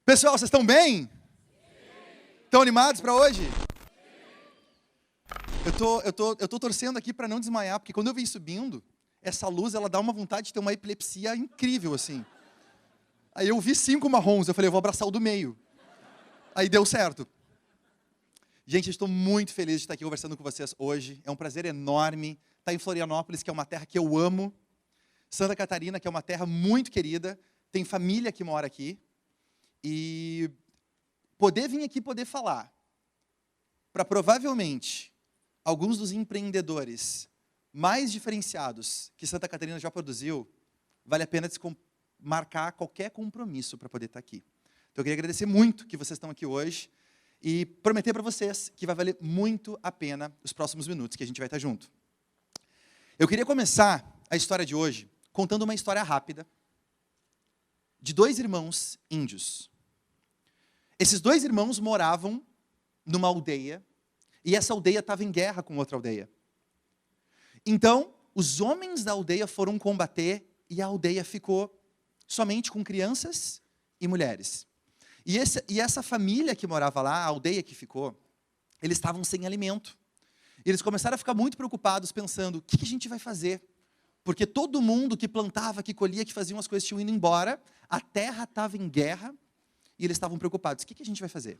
Pessoal, vocês estão bem? Estão animados para hoje? Eu tô torcendo aqui para não desmaiar, porque quando eu vim subindo, essa luz, ela dá uma vontade de ter uma epilepsia incrível, assim. Aí eu vi 5 marrons, eu falei, eu vou abraçar o do meio. Aí deu certo. Gente, eu estou muito feliz de estar aqui conversando com vocês hoje. É um prazer enorme estar em Florianópolis, que é uma terra que eu amo. Santa Catarina, que é uma terra muito querida. Tem família que mora aqui. E poder vir aqui, poder falar para provavelmente alguns dos empreendedores mais diferenciados que Santa Catarina já produziu, vale a pena marcar qualquer compromisso para poder estar aqui. Então eu queria agradecer muito que vocês estão aqui hoje e prometer para vocês que vai valer muito a pena os próximos minutos que a gente vai estar junto. Eu queria começar a história de hoje contando uma história rápida de 2 irmãos índios. Esses 2 irmãos moravam numa aldeia, e essa aldeia estava em guerra com outra aldeia. Então, os homens da aldeia foram combater, e a aldeia ficou somente com crianças e mulheres. E essa família que morava lá, a aldeia que ficou, eles estavam sem alimento. E eles começaram a ficar muito preocupados, pensando, o que a gente vai fazer? Porque todo mundo que plantava, que colhia, que fazia umas coisas, tinham ido embora, a terra estava em guerra, e eles estavam preocupados. O que a gente vai fazer?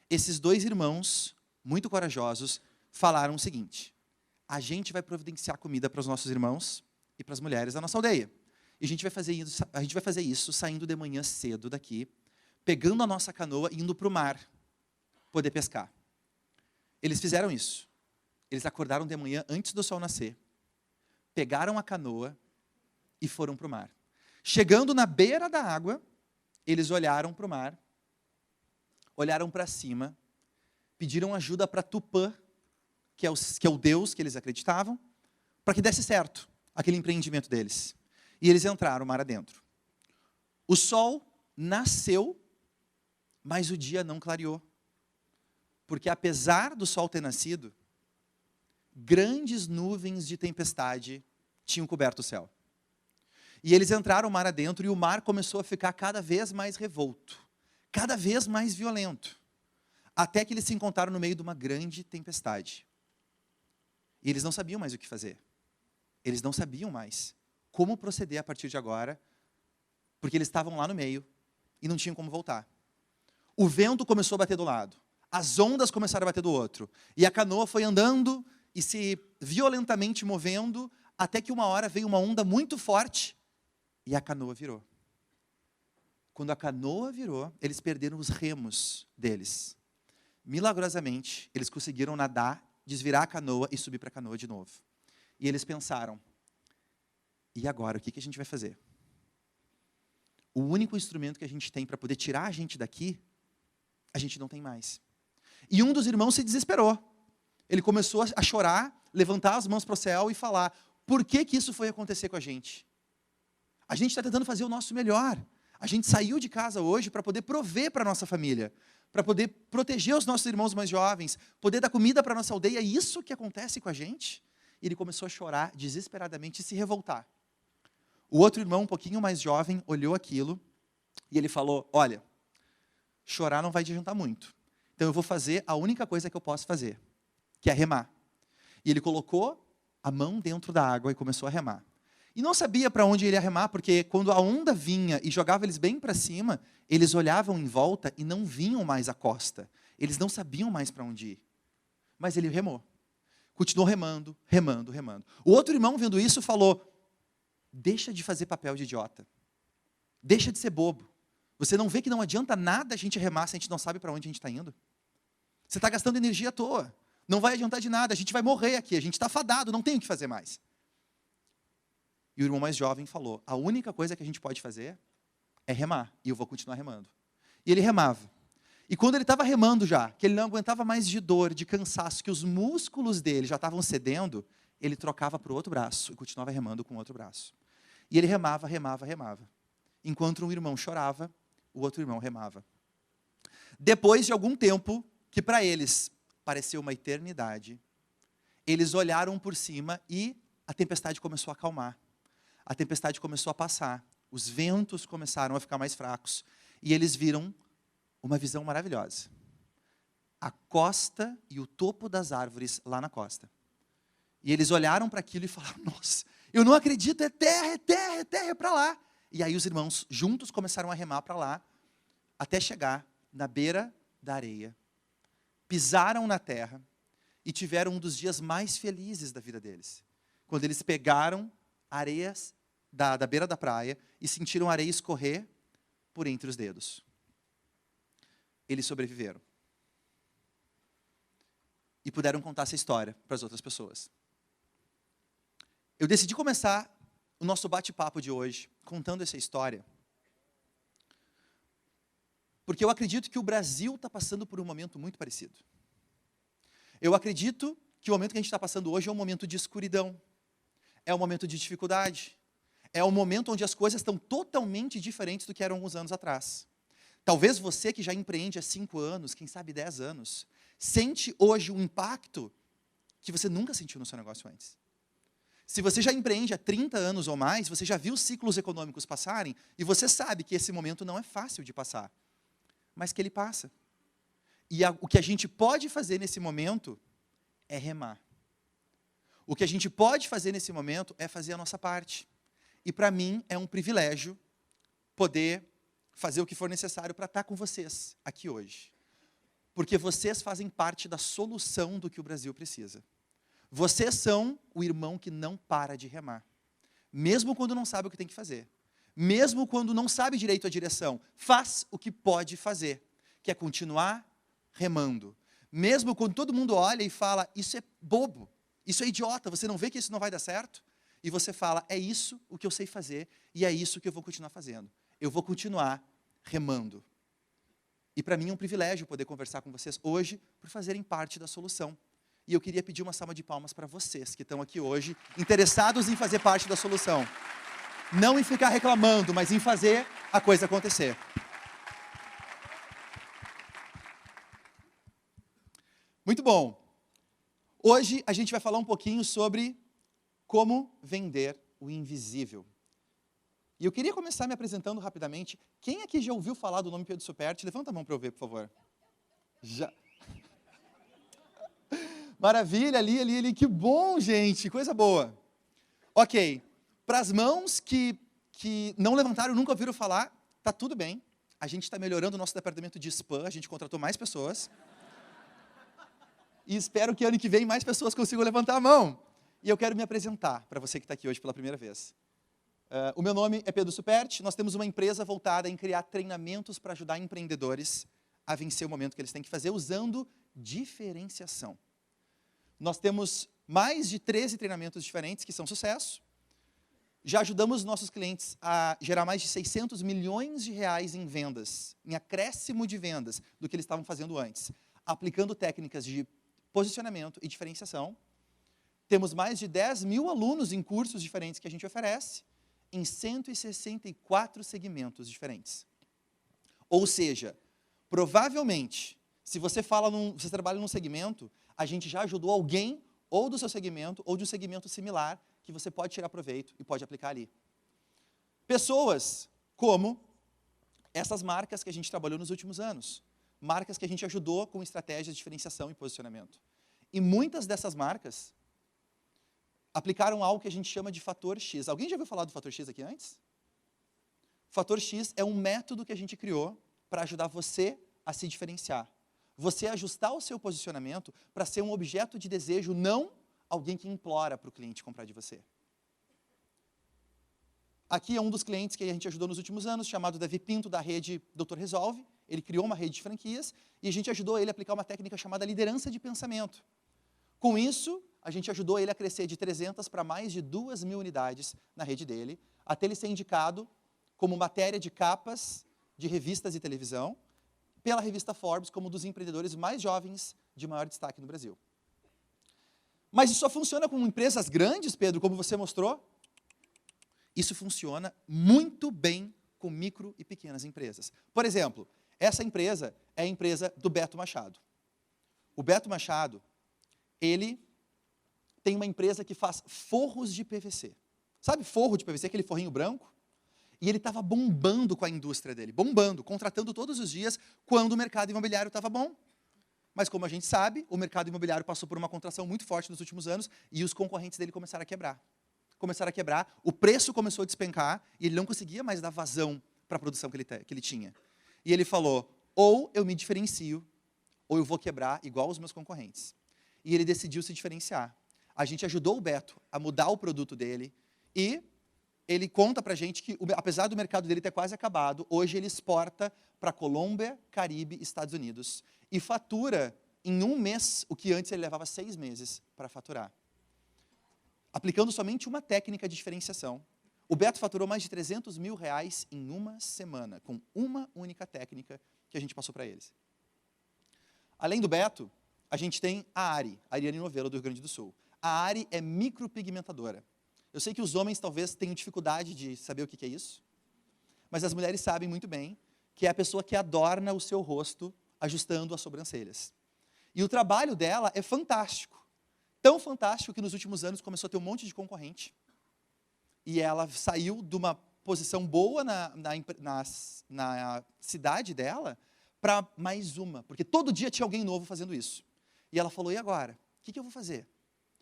Esses 2 irmãos, muito corajosos, falaram o seguinte: a gente vai providenciar comida para os nossos irmãos e para as mulheres da nossa aldeia. E a gente vai fazer isso saindo de manhã cedo daqui, pegando a nossa canoa e indo para o mar, poder pescar. Eles fizeram isso. Eles acordaram de manhã antes do sol nascer, pegaram a canoa e foram para o mar. Chegando na beira da água, eles olharam para o mar, olharam para cima, pediram ajuda para Tupã, que é o Deus que eles acreditavam, para que desse certo aquele empreendimento deles. E eles entraram mar adentro. O sol nasceu, mas o dia não clareou. Porque apesar do sol ter nascido, grandes nuvens de tempestade tinham coberto o céu. E eles entraram mar adentro e o mar começou a ficar cada vez mais revolto, cada vez mais violento, até que eles se encontraram no meio de uma grande tempestade. E eles não sabiam mais o que fazer. Eles não sabiam mais como proceder a partir de agora, porque eles estavam lá no meio e não tinham como voltar. O vento começou a bater do lado, as ondas começaram a bater do outro, e a canoa foi andando e se violentamente movendo, até que uma hora veio uma onda muito forte, e a canoa virou. Quando a canoa virou, eles perderam os remos deles. Milagrosamente, eles conseguiram nadar, desvirar a canoa e subir para a canoa de novo. E eles pensaram, e agora, o que a gente vai fazer? O único instrumento que a gente tem para poder tirar a gente daqui, a gente não tem mais. E um dos irmãos se desesperou. Ele começou a chorar, levantar as mãos para o céu e falar, por que isso foi acontecer com a gente? A gente está tentando fazer o nosso melhor. A gente saiu de casa hoje para poder prover para a nossa família, para poder proteger os nossos irmãos mais jovens, poder dar comida para a nossa aldeia. É isso que acontece com a gente? E ele começou a chorar desesperadamente e se revoltar. O outro irmão, um pouquinho mais jovem, olhou aquilo e ele falou, olha, chorar não vai adiantar muito. Então eu vou fazer a única coisa que eu posso fazer, que é remar. E ele colocou a mão dentro da água e começou a remar. E não sabia para onde ele ia remar, porque quando a onda vinha e jogava eles bem para cima, eles olhavam em volta e não viam mais a costa. Eles não sabiam mais para onde ir. Mas ele remou. Continuou remando, remando, remando. O outro irmão, vendo isso, falou, deixa de fazer papel de idiota. Deixa de ser bobo. Você não vê que não adianta nada a gente remar se a gente não sabe para onde a gente está indo? Você está gastando energia à toa. Não vai adiantar de nada, a gente vai morrer aqui, a gente está fadado, não tem o que fazer mais. E o irmão mais jovem falou, a única coisa que a gente pode fazer é remar, e eu vou continuar remando. E ele remava. E quando ele estava remando já, que ele não aguentava mais de dor, de cansaço, que os músculos dele já estavam cedendo, ele trocava para o outro braço e continuava remando com o outro braço. E ele remava, remava, remava. Enquanto um irmão chorava, o outro irmão remava. Depois de algum tempo, que para eles pareceu uma eternidade, eles olharam por cima e a tempestade começou a acalmar. A tempestade começou a passar, os ventos começaram a ficar mais fracos, e eles viram uma visão maravilhosa. A costa e o topo das árvores lá na costa. E eles olharam para aquilo e falaram, nossa, eu não acredito, é terra, é terra, é terra, é para lá. E aí os irmãos juntos começaram a remar para lá, até chegar na beira da areia. Pisaram na terra e tiveram um dos dias mais felizes da vida deles. Quando eles pegaram areias da beira da praia e sentiram a areia escorrer por entre os dedos. Eles sobreviveram. E puderam contar essa história para as outras pessoas. Eu decidi começar o nosso bate-papo de hoje contando essa história, porque eu acredito que o Brasil está passando por um momento muito parecido. Eu acredito que o momento que a gente está passando hoje é um momento de escuridão, é um momento de dificuldade, é um momento onde as coisas estão totalmente diferentes do que eram alguns anos atrás. Talvez você que já empreende há 5 anos, quem sabe 10 anos, sente hoje um impacto que você nunca sentiu no seu negócio antes. Se você já empreende há 30 anos ou mais, você já viu ciclos econômicos passarem e você sabe que esse momento não é fácil de passar, mas que ele passa. E o que a gente pode fazer nesse momento é remar. O que a gente pode fazer nesse momento é fazer a nossa parte. E para mim é um privilégio poder fazer o que for necessário para estar com vocês aqui hoje. Porque vocês fazem parte da solução do que o Brasil precisa. Vocês são o irmão que não para de remar. Mesmo quando não sabe o que tem que fazer. Mesmo quando não sabe direito a direção. Faz o que pode fazer, que é continuar remando. Mesmo quando todo mundo olha e fala, isso é bobo, isso é idiota, você não vê que isso não vai dar certo? E você fala, é isso o que eu sei fazer e é isso que eu vou continuar fazendo. Eu vou continuar remando. E para mim é um privilégio poder conversar com vocês hoje por fazerem parte da solução. E eu queria pedir uma salva de palmas para vocês que estão aqui hoje, interessados em fazer parte da solução. Não em ficar reclamando, mas em fazer a coisa acontecer. Muito bom. Hoje a gente vai falar um pouquinho sobre como vender o invisível. E eu queria começar me apresentando rapidamente. Quem aqui já ouviu falar do nome Pedro Superti? Levanta a mão para eu ver, por favor. Já. Maravilha, ali, que bom, gente, coisa boa. Ok, para as mãos que não levantaram, nunca ouviram falar, tá tudo bem. A gente está melhorando o nosso departamento de spam, a gente contratou mais pessoas. E espero que ano que vem mais pessoas consigam levantar a mão. E eu quero me apresentar para você que está aqui hoje pela primeira vez. O meu nome é Pedro Superti, nós temos uma empresa voltada em criar treinamentos para ajudar empreendedores a vencer o momento que eles têm que fazer usando diferenciação. Nós temos mais de 13 treinamentos diferentes que são sucesso. Já ajudamos nossos clientes a gerar mais de 600 milhões de reais em vendas, em acréscimo de vendas do que eles estavam fazendo antes, aplicando técnicas de posicionamento e diferenciação. Temos mais de 10 mil alunos em cursos diferentes que a gente oferece, em 164 segmentos diferentes. Ou seja, provavelmente, se você trabalha num segmento, a gente já ajudou alguém, ou do seu segmento, ou de um segmento similar, que você pode tirar proveito e pode aplicar ali. Pessoas como essas marcas que a gente trabalhou nos últimos anos. Marcas que a gente ajudou com estratégias de diferenciação e posicionamento. E muitas dessas marcas aplicaram algo que a gente chama de fator X. Alguém já ouviu falar do fator X aqui antes? Fator X é um método que a gente criou para ajudar você a se diferenciar. Você ajustar o seu posicionamento para ser um objeto de desejo, não alguém que implora para o cliente comprar de você. Aqui é um dos clientes que a gente ajudou nos últimos anos, chamado Davi Pinto, da rede Dr. Resolve. Ele criou uma rede de franquias e a gente ajudou ele a aplicar uma técnica chamada liderança de pensamento. Com isso, a gente ajudou ele a crescer de 300 para mais de 2.000 unidades na rede dele, até ele ser indicado como matéria de capas de revistas e televisão, pela revista Forbes como um dos empreendedores mais jovens de maior destaque no Brasil. Mas isso só funciona com empresas grandes, Pedro, como você mostrou? Isso funciona muito bem com micro e pequenas empresas. Por exemplo, essa empresa é a empresa do Beto Machado. O Beto Machado, ele tem uma empresa que faz forros de PVC. Sabe forro de PVC, aquele forrinho branco? E ele estava bombando com a indústria dele, bombando, contratando todos os dias quando o mercado imobiliário estava bom. Mas como a gente sabe, o mercado imobiliário passou por uma contração muito forte nos últimos anos e os concorrentes dele começaram a quebrar. O preço começou a despencar e ele não conseguia mais dar vazão para a produção que ele tinha. E ele falou, ou eu me diferencio, ou eu vou quebrar igual os meus concorrentes. E ele decidiu se diferenciar. A gente ajudou o Beto a mudar o produto dele e ele conta pra gente que, apesar do mercado dele ter quase acabado, hoje ele exporta para Colômbia, Caribe, Estados Unidos e fatura em um mês o que antes ele levava 6 meses para faturar. Aplicando somente uma técnica de diferenciação, o Beto faturou mais de R$300 mil em uma semana, com uma única técnica que a gente passou para eles. Além do Beto, a gente tem a Ari, Ariane Novelo, do Rio Grande do Sul. A Ari é micropigmentadora. Eu sei que os homens talvez tenham dificuldade de saber o que é isso, mas as mulheres sabem muito bem que é a pessoa que adorna o seu rosto ajustando as sobrancelhas. E o trabalho dela é fantástico. Tão fantástico que nos últimos anos começou a ter um monte de concorrente. E ela saiu de uma posição boa na cidade dela para mais uma. Porque todo dia tinha alguém novo fazendo isso. E ela falou, e agora? O que eu vou fazer?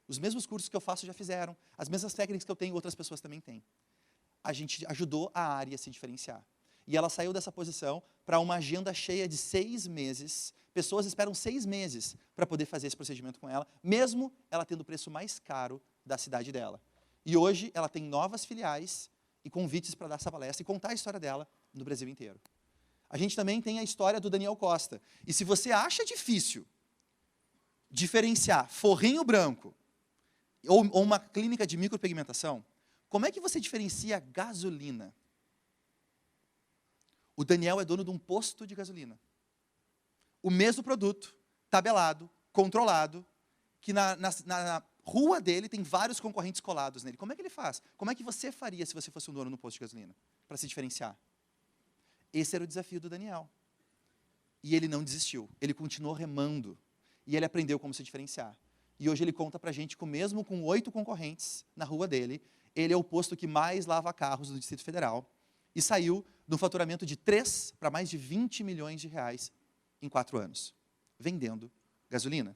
Os mesmos cursos que eu faço já fizeram. As mesmas técnicas que eu tenho, outras pessoas também têm. A gente ajudou a Ari a se diferenciar. E ela saiu dessa posição para uma agenda cheia de 6 meses. Pessoas esperam 6 meses para poder fazer esse procedimento com ela, mesmo ela tendo o preço mais caro da cidade dela. E hoje ela tem novas filiais e convites para dar essa palestra e contar a história dela no Brasil inteiro. A gente também tem a história do Daniel Costa. E se você acha difícil diferenciar forrinho branco ou uma clínica de micropigmentação, como é que você diferencia gasolina? O Daniel é dono de um posto de gasolina. O mesmo produto, tabelado, controlado, que na rua dele tem vários concorrentes colados nele. Como é que ele faz? Como é que você faria se você fosse um dono no posto de gasolina? Para se diferenciar. Esse era o desafio do Daniel. E ele não desistiu. Ele continuou remando. E ele aprendeu como se diferenciar. E hoje ele conta pra gente que mesmo com 8 concorrentes na rua dele, ele é o posto que mais lava carros no Distrito Federal. E saiu de um faturamento de 3 para mais de 20 milhões de reais em 4 anos, vendendo gasolina.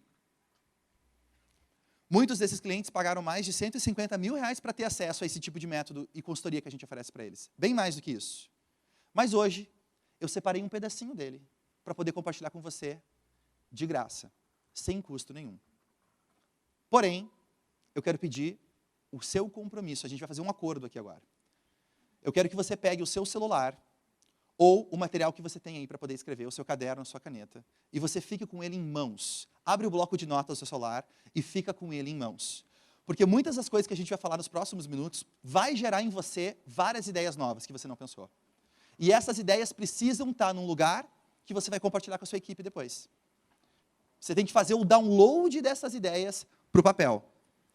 Muitos desses clientes pagaram mais de 150 mil reais para ter acesso a esse tipo de método e consultoria que a gente oferece para eles. Bem mais do que isso. Mas hoje, eu separei um pedacinho dele para poder compartilhar com você de graça, sem custo nenhum. Porém, eu quero pedir o seu compromisso. A gente vai fazer um acordo aqui agora. Eu quero que você pegue o seu celular ou o material que você tem aí para poder escrever, o seu caderno, a sua caneta, e você fique com ele em mãos. Abre o bloco de notas do seu celular e fica com ele em mãos. Porque muitas das coisas que a gente vai falar nos próximos minutos vai gerar em você várias ideias novas que você não pensou. E essas ideias precisam estar num lugar que você vai compartilhar com a sua equipe depois. Você tem que fazer o download dessas ideias para o papel.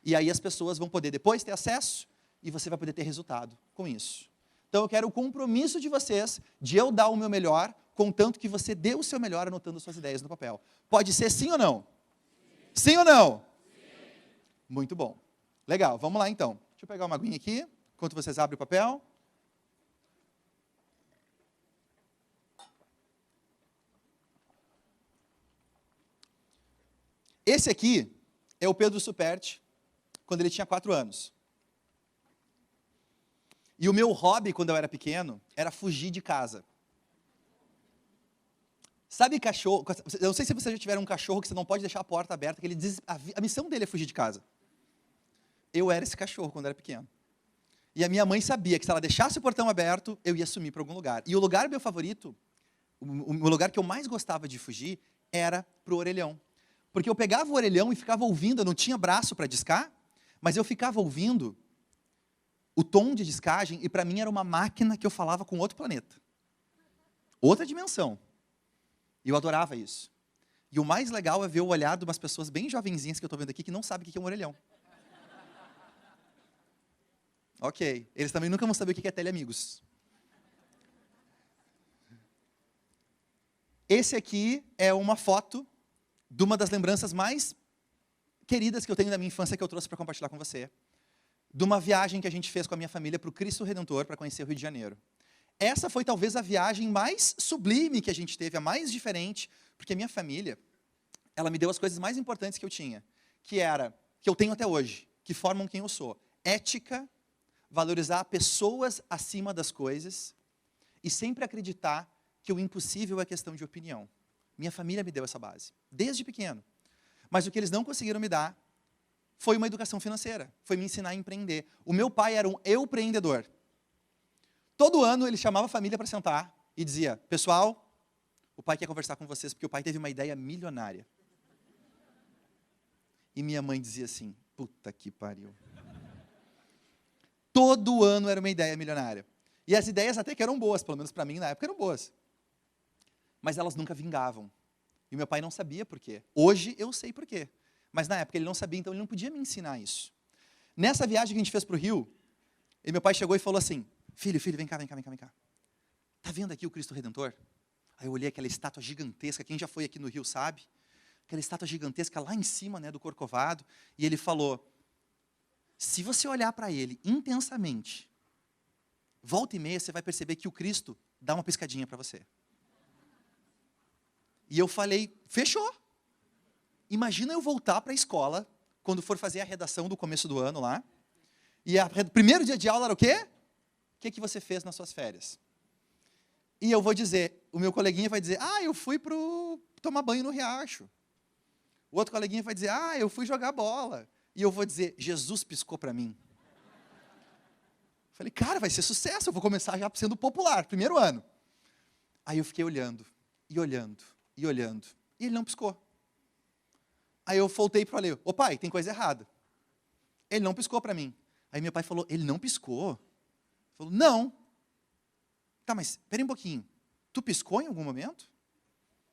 E aí as pessoas vão poder depois ter acesso e você vai poder ter resultado com isso. Então eu quero o compromisso de vocês de eu dar o meu melhor, contanto que você dê o seu melhor anotando suas ideias no papel. Pode ser sim ou não? Sim ou não? Sim. Muito bom. Legal, vamos lá então. Deixa eu pegar uma aguinha aqui, enquanto vocês abrem o papel. Esse aqui é o Pedro Superti, quando ele tinha 4 anos. E o meu hobby, quando eu era pequeno, era fugir de casa. Sabe cachorro? Eu não sei se você já tiver um cachorro que você não pode deixar a porta aberta, que ele diz, a missão dele é fugir de casa. Eu era esse cachorro quando era pequeno. E a minha mãe sabia que se ela deixasse o portão aberto, eu ia sumir para algum lugar. E o lugar meu favorito, o lugar que eu mais gostava de fugir, era para o orelhão. Porque eu pegava o orelhão e ficava ouvindo, eu não tinha braço para discar, mas eu ficava ouvindo o tom de discagem, e para mim era uma máquina que eu falava com outro planeta. Outra dimensão. E eu adorava isso. E o mais legal é ver o olhar de umas pessoas bem jovenzinhas que eu estou vendo aqui, que não sabem o que é um orelhão. Ok. Eles também nunca vão saber o que é teleamigos. Esse aqui é uma foto de uma das lembranças mais queridas que eu tenho da minha infância, que eu trouxe para compartilhar com você. De uma viagem que a gente fez com a minha família para o Cristo Redentor, para conhecer o Rio de Janeiro. Essa foi talvez a viagem mais sublime que a gente teve, a mais diferente, porque a minha família, ela me deu as coisas mais importantes que eu tinha, que eu tenho até hoje, que formam quem eu sou. Ética, valorizar pessoas acima das coisas e sempre acreditar que o impossível é questão de opinião. Minha família me deu essa base, desde pequeno. Mas o que eles não conseguiram me dar foi uma educação financeira, foi me ensinar a empreender. O meu pai era um empreendedor. Todo ano ele chamava a família para sentar e dizia, pessoal, o pai quer conversar com vocês porque o pai teve uma ideia milionária. E minha mãe dizia assim, puta que pariu. Todo ano era uma ideia milionária. E as ideias até que eram boas, pelo menos para mim na época eram boas. Mas elas nunca vingavam. E meu pai não sabia por quê. Hoje eu sei por quê. Mas na época ele não sabia, então ele não podia me ensinar isso. Nessa viagem que a gente fez para o Rio, meu pai chegou e falou assim, filho, vem cá. Tá vendo aqui o Cristo Redentor? Aí eu olhei aquela estátua gigantesca, quem já foi aqui no Rio sabe? Aquela estátua gigantesca lá em cima, né, do Corcovado. E ele falou, se você olhar para ele intensamente, volta e meia você vai perceber que o Cristo dá uma piscadinha para você. E eu falei, fechou. Imagina eu voltar para a escola, quando for fazer a redação do começo do ano lá, e o primeiro dia de aula era o quê? O que você fez nas suas férias? E eu vou dizer, o meu coleguinha vai dizer, eu fui tomar banho no riacho. O outro coleguinha vai dizer, eu fui jogar bola. E eu vou dizer, Jesus piscou para mim. Falei, cara, vai ser sucesso, eu vou começar já sendo popular, primeiro ano. Aí eu fiquei olhando, e ele não piscou. Aí eu voltei para ele, ô pai, tem coisa errada. Ele não piscou para mim. Aí meu pai falou, ele não piscou? Ele falou, não. Tá, mas espera um pouquinho, tu piscou em algum momento?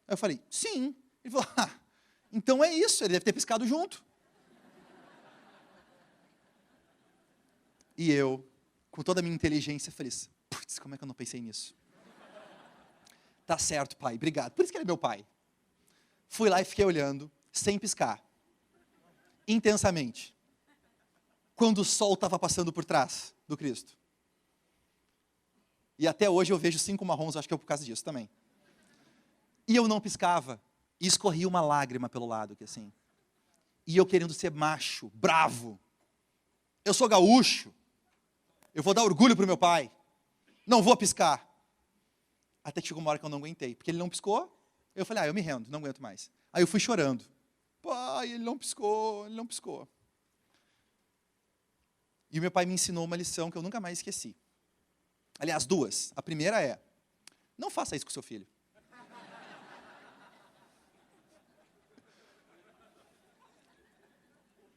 Aí eu falei, sim. Ele falou, então é isso, ele deve ter piscado junto. E eu, com toda a minha inteligência, falei, putz, como é que eu não pensei nisso? Tá certo, pai, obrigado. Por isso que ele é meu pai. Fui lá e fiquei olhando, sem piscar. Intensamente. Quando o sol estava passando por trás do Cristo. E até hoje eu vejo 5 marrons, acho que é por causa disso também. E eu não piscava. E escorria uma lágrima pelo lado, que assim. E eu querendo ser macho, bravo. Eu sou gaúcho. Eu vou dar orgulho para o meu pai. Não vou piscar. Até que chegou uma hora que eu não aguentei. Porque ele não piscou. Eu falei, eu me rendo, não aguento mais. Aí eu fui chorando. Pai, ele não piscou. E o meu pai me ensinou uma lição que eu nunca mais esqueci. Aliás, 2. A primeira é, não faça isso com seu filho.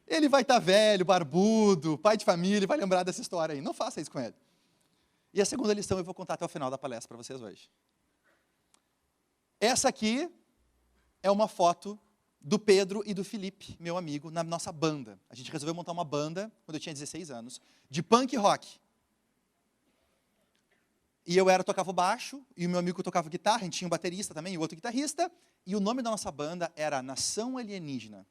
Ele vai estar velho, barbudo, pai de família, vai lembrar dessa história aí. Não faça isso com ele. E a segunda lição eu vou contar até o final da palestra para vocês hoje. Essa aqui é uma foto do Pedro e do Felipe, meu amigo, na nossa banda. A gente resolveu montar uma banda, quando eu tinha 16 anos, de punk rock. E eu tocava o baixo, e o meu amigo tocava guitarra, a gente tinha um baterista também, e o outro guitarrista, e o nome da nossa banda era Nação Alienígena.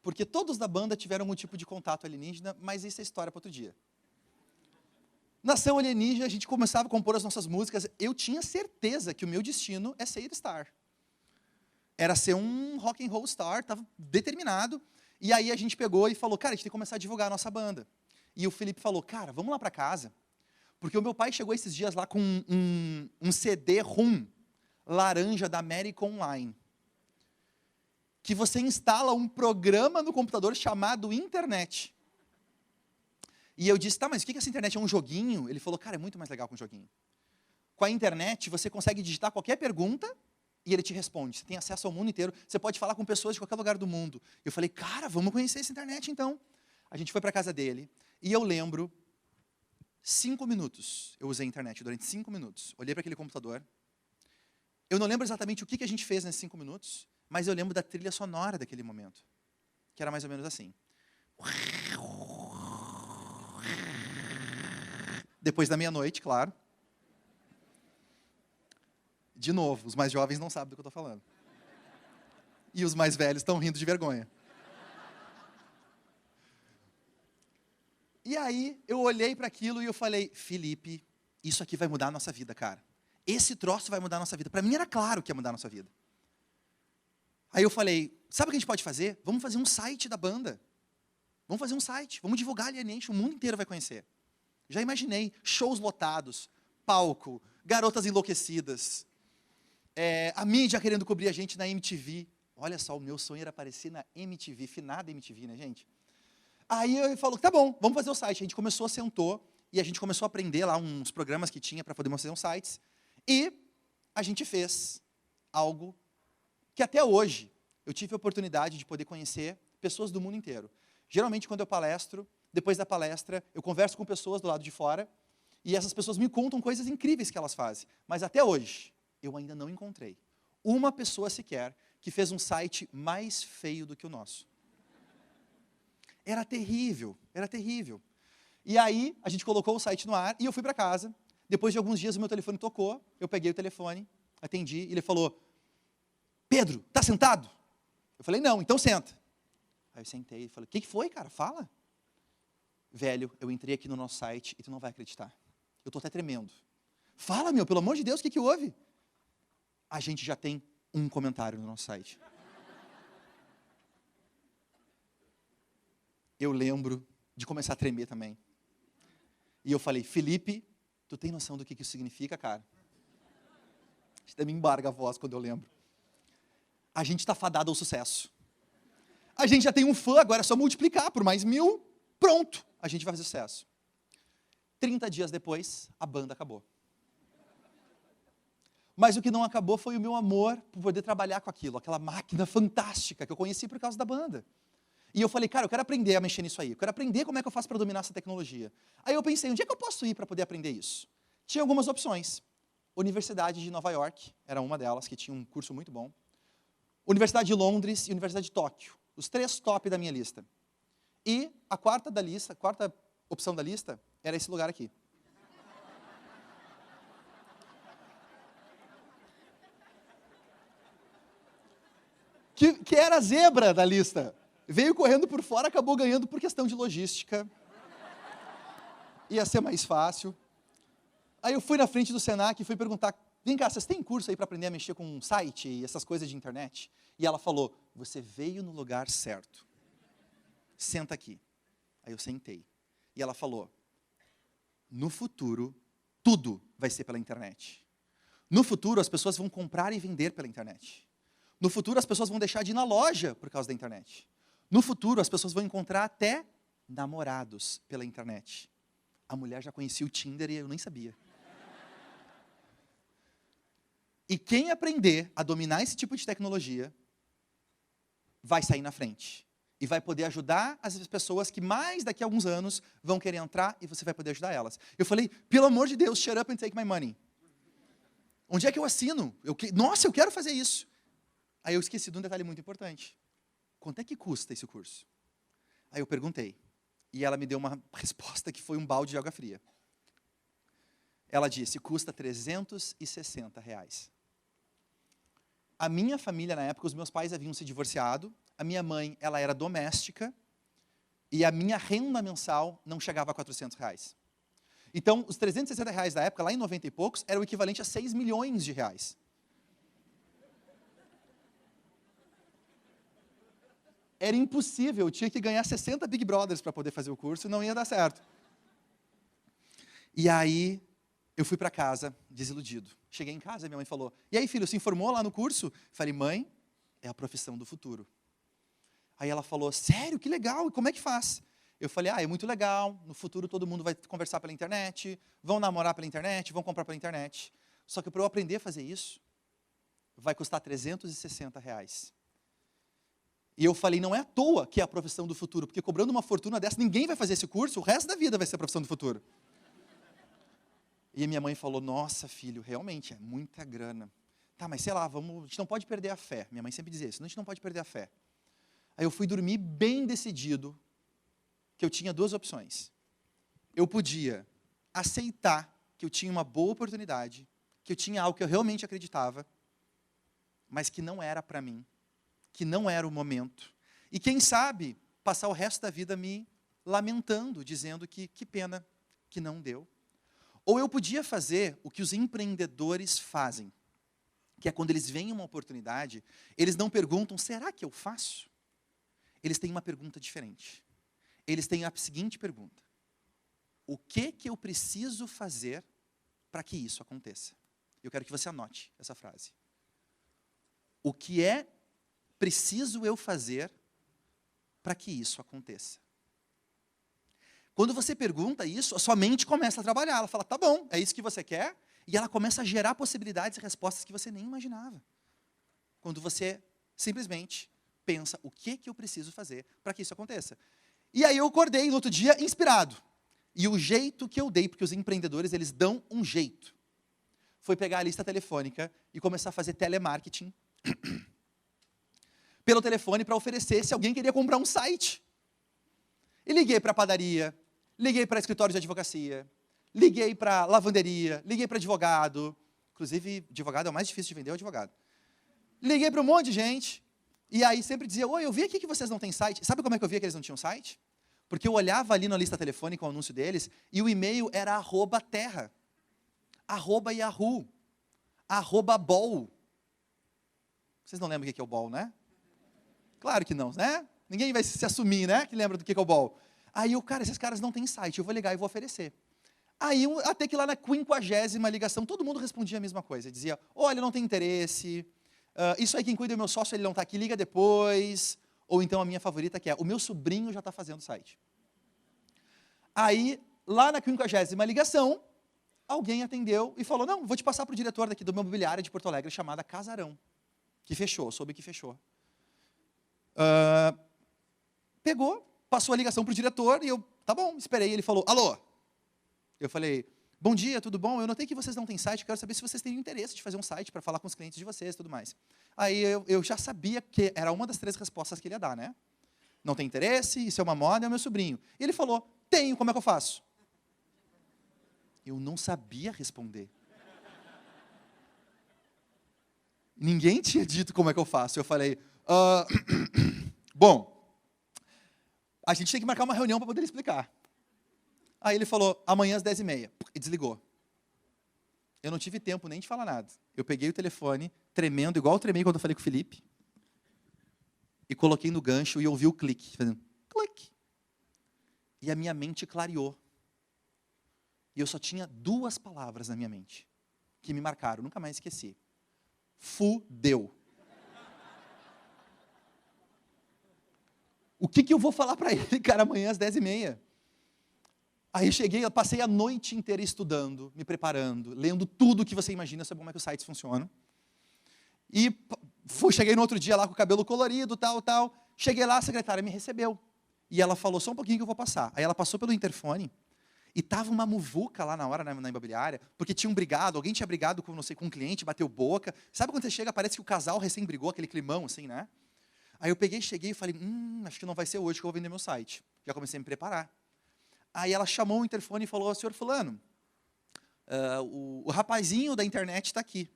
Porque todos da banda tiveram algum tipo de contato alienígena, mas isso é história para outro dia. Nação Alienígena, a gente começava a compor as nossas músicas, eu tinha certeza que o meu destino é ser star. Era ser um rock and roll star, estava determinado. E aí a gente pegou e falou, cara, a gente tem que começar a divulgar a nossa banda. E o Felipe falou, cara, vamos lá para casa. Porque o meu pai chegou esses dias lá com um CD-ROM laranja da América Online. Que você instala um programa no computador chamado internet. E eu disse, tá, mas o que essa internet é um joguinho? Ele falou, cara, é muito mais legal que um joguinho. Com a internet, você consegue digitar qualquer pergunta e ele te responde. Você tem acesso ao mundo inteiro, você pode falar com pessoas de qualquer lugar do mundo. Eu falei, cara, vamos conhecer essa internet então. A gente foi para a casa dele e eu lembro, 5 minutos, eu usei a internet durante 5 minutos. Olhei para aquele computador. Eu não lembro exatamente o que a gente fez nesses 5 minutos, mas eu lembro da trilha sonora daquele momento, que era mais ou menos assim. Depois da meia-noite, claro. De novo, os mais jovens não sabem do que eu estou falando. E os mais velhos estão rindo de vergonha. E aí, eu olhei para aquilo e eu falei, Felipe, isso aqui vai mudar a nossa vida, cara. Esse troço vai mudar a nossa vida. Para mim era claro que ia mudar a nossa vida. Aí eu falei, sabe o que a gente pode fazer? Vamos fazer um site da banda. Vamos fazer um site, vamos divulgar Alienation, o mundo inteiro vai conhecer. Já imaginei, shows lotados, palco, garotas enlouquecidas, a mídia querendo cobrir a gente na MTV. Olha só, o meu sonho era aparecer na MTV, finada MTV, né, gente? Aí ele falou, tá bom, vamos fazer o site. A gente começou, sentou, e a gente começou a aprender lá uns programas que tinha para poder fazer uns sites. E a gente fez algo que até hoje eu tive a oportunidade de poder conhecer pessoas do mundo inteiro. Geralmente, quando eu palestro, depois da palestra, eu converso com pessoas do lado de fora, e essas pessoas me contam coisas incríveis que elas fazem. Mas até hoje, eu ainda não encontrei uma pessoa sequer que fez um site mais feio do que o nosso. Era terrível, era terrível. E aí, a gente colocou o site no ar, e eu fui para casa. Depois de alguns dias, o meu telefone tocou, eu peguei o telefone, atendi, e ele falou, Pedro, tá sentado? Eu falei, não, então senta. Aí eu sentei e falei, o que foi, cara? Fala. Velho, eu entrei aqui no nosso site e tu não vai acreditar. Eu estou até tremendo. Fala, meu, pelo amor de Deus, o que houve? A gente já tem um comentário no nosso site. Eu lembro de começar a tremer também. E eu falei, Felipe, tu tem noção do que isso significa, cara? Até me embarga a voz quando eu lembro. A gente está fadado ao sucesso. A gente já tem um fã, agora é só multiplicar por mais 1000, pronto, a gente vai fazer sucesso. 30 dias depois, a banda acabou. Mas o que não acabou foi o meu amor por poder trabalhar com aquilo, aquela máquina fantástica que eu conheci por causa da banda. E eu falei, cara, eu quero aprender a mexer nisso aí, eu quero aprender como é que eu faço para dominar essa tecnologia. Aí eu pensei, onde é que eu posso ir para poder aprender isso? Tinha algumas opções. Universidade de Nova York era uma delas, que tinha um curso muito bom. Universidade de Londres e Universidade de Tóquio. Os 3 top da minha lista. E a quarta opção da lista era esse lugar aqui. Que era a zebra da lista. Veio correndo por fora, acabou ganhando por questão de logística. Ia ser mais fácil. Aí eu fui na frente do Senac e fui perguntar, vem cá, vocês têm curso aí para aprender a mexer com um site e essas coisas de internet? E ela falou, você veio no lugar certo. Senta aqui. Aí eu sentei. E ela falou, no futuro, tudo vai ser pela internet. No futuro, as pessoas vão comprar e vender pela internet. No futuro, as pessoas vão deixar de ir na loja por causa da internet. No futuro, as pessoas vão encontrar até namorados pela internet. A mulher já conhecia o Tinder e eu nem sabia. E quem aprender a dominar esse tipo de tecnologia vai sair na frente. E vai poder ajudar as pessoas que mais daqui a alguns anos vão querer entrar e você vai poder ajudar elas. Eu falei, pelo amor de Deus, shut up and take my money. Onde é que eu assino? Nossa, eu quero fazer isso. Aí eu esqueci de um detalhe muito importante. Quanto é que custa esse curso? Aí eu perguntei. E ela me deu uma resposta que foi um balde de água fria. Ela disse, custa R$360. A minha família, na época, os meus pais haviam se divorciado, a minha mãe, ela era doméstica, e a minha renda mensal não chegava a R$400. Então, os R$360 da época, lá em 90 e poucos, era o equivalente a 6 milhões de reais. Era impossível, eu tinha que ganhar 60 Big Brothers para poder fazer o curso, não ia dar certo. E aí, eu fui para casa, desiludido. Cheguei em casa e minha mãe falou, e aí, filho, se informou lá no curso? Falei, mãe, é a profissão do futuro. Aí ela falou, sério, que legal, e como é que faz? Eu falei, é muito legal, no futuro todo mundo vai conversar pela internet, vão namorar pela internet, vão comprar pela internet. Só que para eu aprender a fazer isso, vai custar R$360. E eu falei, não é à toa que é a profissão do futuro, porque cobrando uma fortuna dessa, ninguém vai fazer esse curso, o resto da vida vai ser a profissão do futuro. E a minha mãe falou, nossa, filho, realmente é muita grana. Tá, mas sei lá, a gente não pode perder a fé. Minha mãe sempre dizia isso, a gente não pode perder a fé. Aí eu fui dormir bem decidido que eu tinha 2 opções. Eu podia aceitar que eu tinha uma boa oportunidade, que eu tinha algo que eu realmente acreditava, mas que não era para mim, que não era o momento. E quem sabe, passar o resto da vida me lamentando, dizendo que pena que não deu. Ou eu podia fazer o que os empreendedores fazem, que é quando eles veem uma oportunidade, eles não perguntam, será que eu faço? Eles têm uma pergunta diferente. Eles têm a seguinte pergunta: o que eu preciso fazer para que isso aconteça? Eu quero que você anote essa frase. O que é preciso eu fazer para que isso aconteça? Quando você pergunta isso, a sua mente começa a trabalhar. Ela fala, tá bom, é isso que você quer? E ela começa a gerar possibilidades e respostas que você nem imaginava. Quando você simplesmente pensa, o que eu preciso fazer para que isso aconteça? E aí eu acordei no outro dia inspirado. E o jeito que eu dei, porque os empreendedores, eles dão um jeito, foi pegar a lista telefônica e começar a fazer telemarketing pelo telefone para oferecer se alguém queria comprar um site. E liguei para a padaria, liguei para escritório de advocacia, liguei para lavanderia, liguei para advogado. Inclusive, advogado é o mais difícil de vender, é o advogado. Liguei para um monte de gente, e aí sempre dizia, oi, eu vi aqui que vocês não têm site. Sabe como é que eu via que eles não tinham site? Porque eu olhava ali na lista telefônica o anúncio deles, e o e-mail era @terra, @yahoo, @bol. Vocês não lembram o que é o bol, né? Claro que não, né? Ninguém vai se assumir, né? Que lembra do que é o bol. Aí eu, cara, esses caras não têm site, eu vou ligar e vou oferecer. Aí, até que lá na 50ª ligação, todo mundo respondia a mesma coisa. Dizia, olha, não tem interesse, isso aí quem cuida é o meu sócio, ele não está aqui, liga depois. Ou então a minha favorita, que é, o meu sobrinho já está fazendo o site. Aí, lá na 50ª ligação, alguém atendeu e falou, não, vou te passar para o diretor daqui do meu mobiliário de Porto Alegre, chamada Casarão, que fechou, soube que fechou. Pegou, passou a ligação para o diretor e eu, tá bom, esperei. Ele falou, alô? Eu falei, bom dia, tudo bom? Eu notei que vocês não têm site, quero saber se vocês têm interesse de fazer um site para falar com os clientes de vocês e tudo mais. Aí eu já sabia que era uma das 3 respostas que ele ia dar, né? Não tem interesse, isso é uma moda, é o meu sobrinho. E ele falou, tenho, como é que eu faço? Eu não sabia responder. Ninguém tinha dito como é que eu faço. Eu falei, bom, a gente tem que marcar uma reunião para poder explicar. Aí ele falou, amanhã às 10h30. E desligou. Eu não tive tempo nem de falar nada. Eu peguei o telefone, tremendo, igual eu tremei quando eu falei com o Felipe, e coloquei no gancho e ouvi o clique, fazendo clique. E a minha mente clareou. E eu só tinha 2 palavras na minha mente, que me marcaram, nunca mais esqueci. Fudeu. O que eu vou falar para ele, cara, amanhã às 10h30? Aí cheguei, eu passei a noite inteira estudando, me preparando, lendo tudo que você imagina sobre como é que os sites funcionam. E cheguei no outro dia lá com o cabelo colorido, tal. Cheguei lá, a secretária me recebeu. E ela falou, só um pouquinho que eu vou passar. Aí ela passou pelo interfone, e tava uma muvuca lá na hora, na imobiliária, porque tinham brigado, alguém tinha brigado com, não sei, com um cliente, bateu boca. Sabe quando você chega, parece que o casal recém brigou, aquele climão assim, né? Aí eu cheguei e falei, acho que não vai ser hoje que eu vou vender meu site. Já comecei a me preparar. Aí ela chamou o interfone e falou, senhor fulano, o rapazinho da internet está aqui.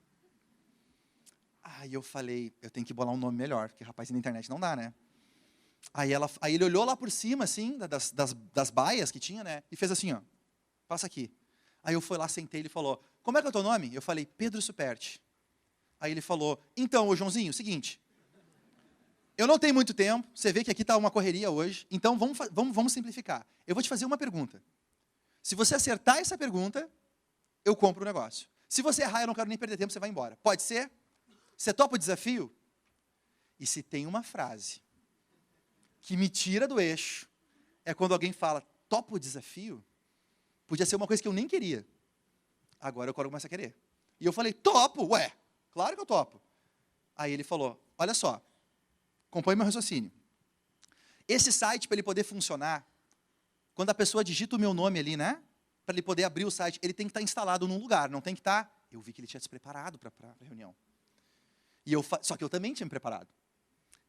Aí eu falei, eu tenho que bolar um nome melhor, porque rapazinho da internet não dá, né? Aí ele olhou lá por cima, assim, das baias que tinha, né? E fez assim, ó, passa aqui. Aí eu fui lá, sentei, ele falou, como é que é o teu nome? Eu falei, Pedro Superti. Aí ele falou, então, ô Joãozinho, seguinte, eu não tenho muito tempo, você vê que aqui está uma correria hoje, então vamos simplificar. Eu vou te fazer uma pergunta. Se você acertar essa pergunta, eu compro o negócio. Se você errar, eu não quero nem perder tempo, você vai embora. Pode ser? Você topa o desafio? E se tem uma frase que me tira do eixo, é quando alguém fala, topa o desafio, podia ser uma coisa que eu nem queria. Agora eu começo a querer. E eu falei, topo, ué, claro que eu topo. Aí ele falou, olha só, acompanhe meu raciocínio. Esse site, para ele poder funcionar, quando a pessoa digita o meu nome ali, né? Para ele poder abrir o site, ele tem que estar instalado num lugar, não tem que estar... Eu vi que ele tinha se preparado para a reunião. Só que eu também tinha me preparado.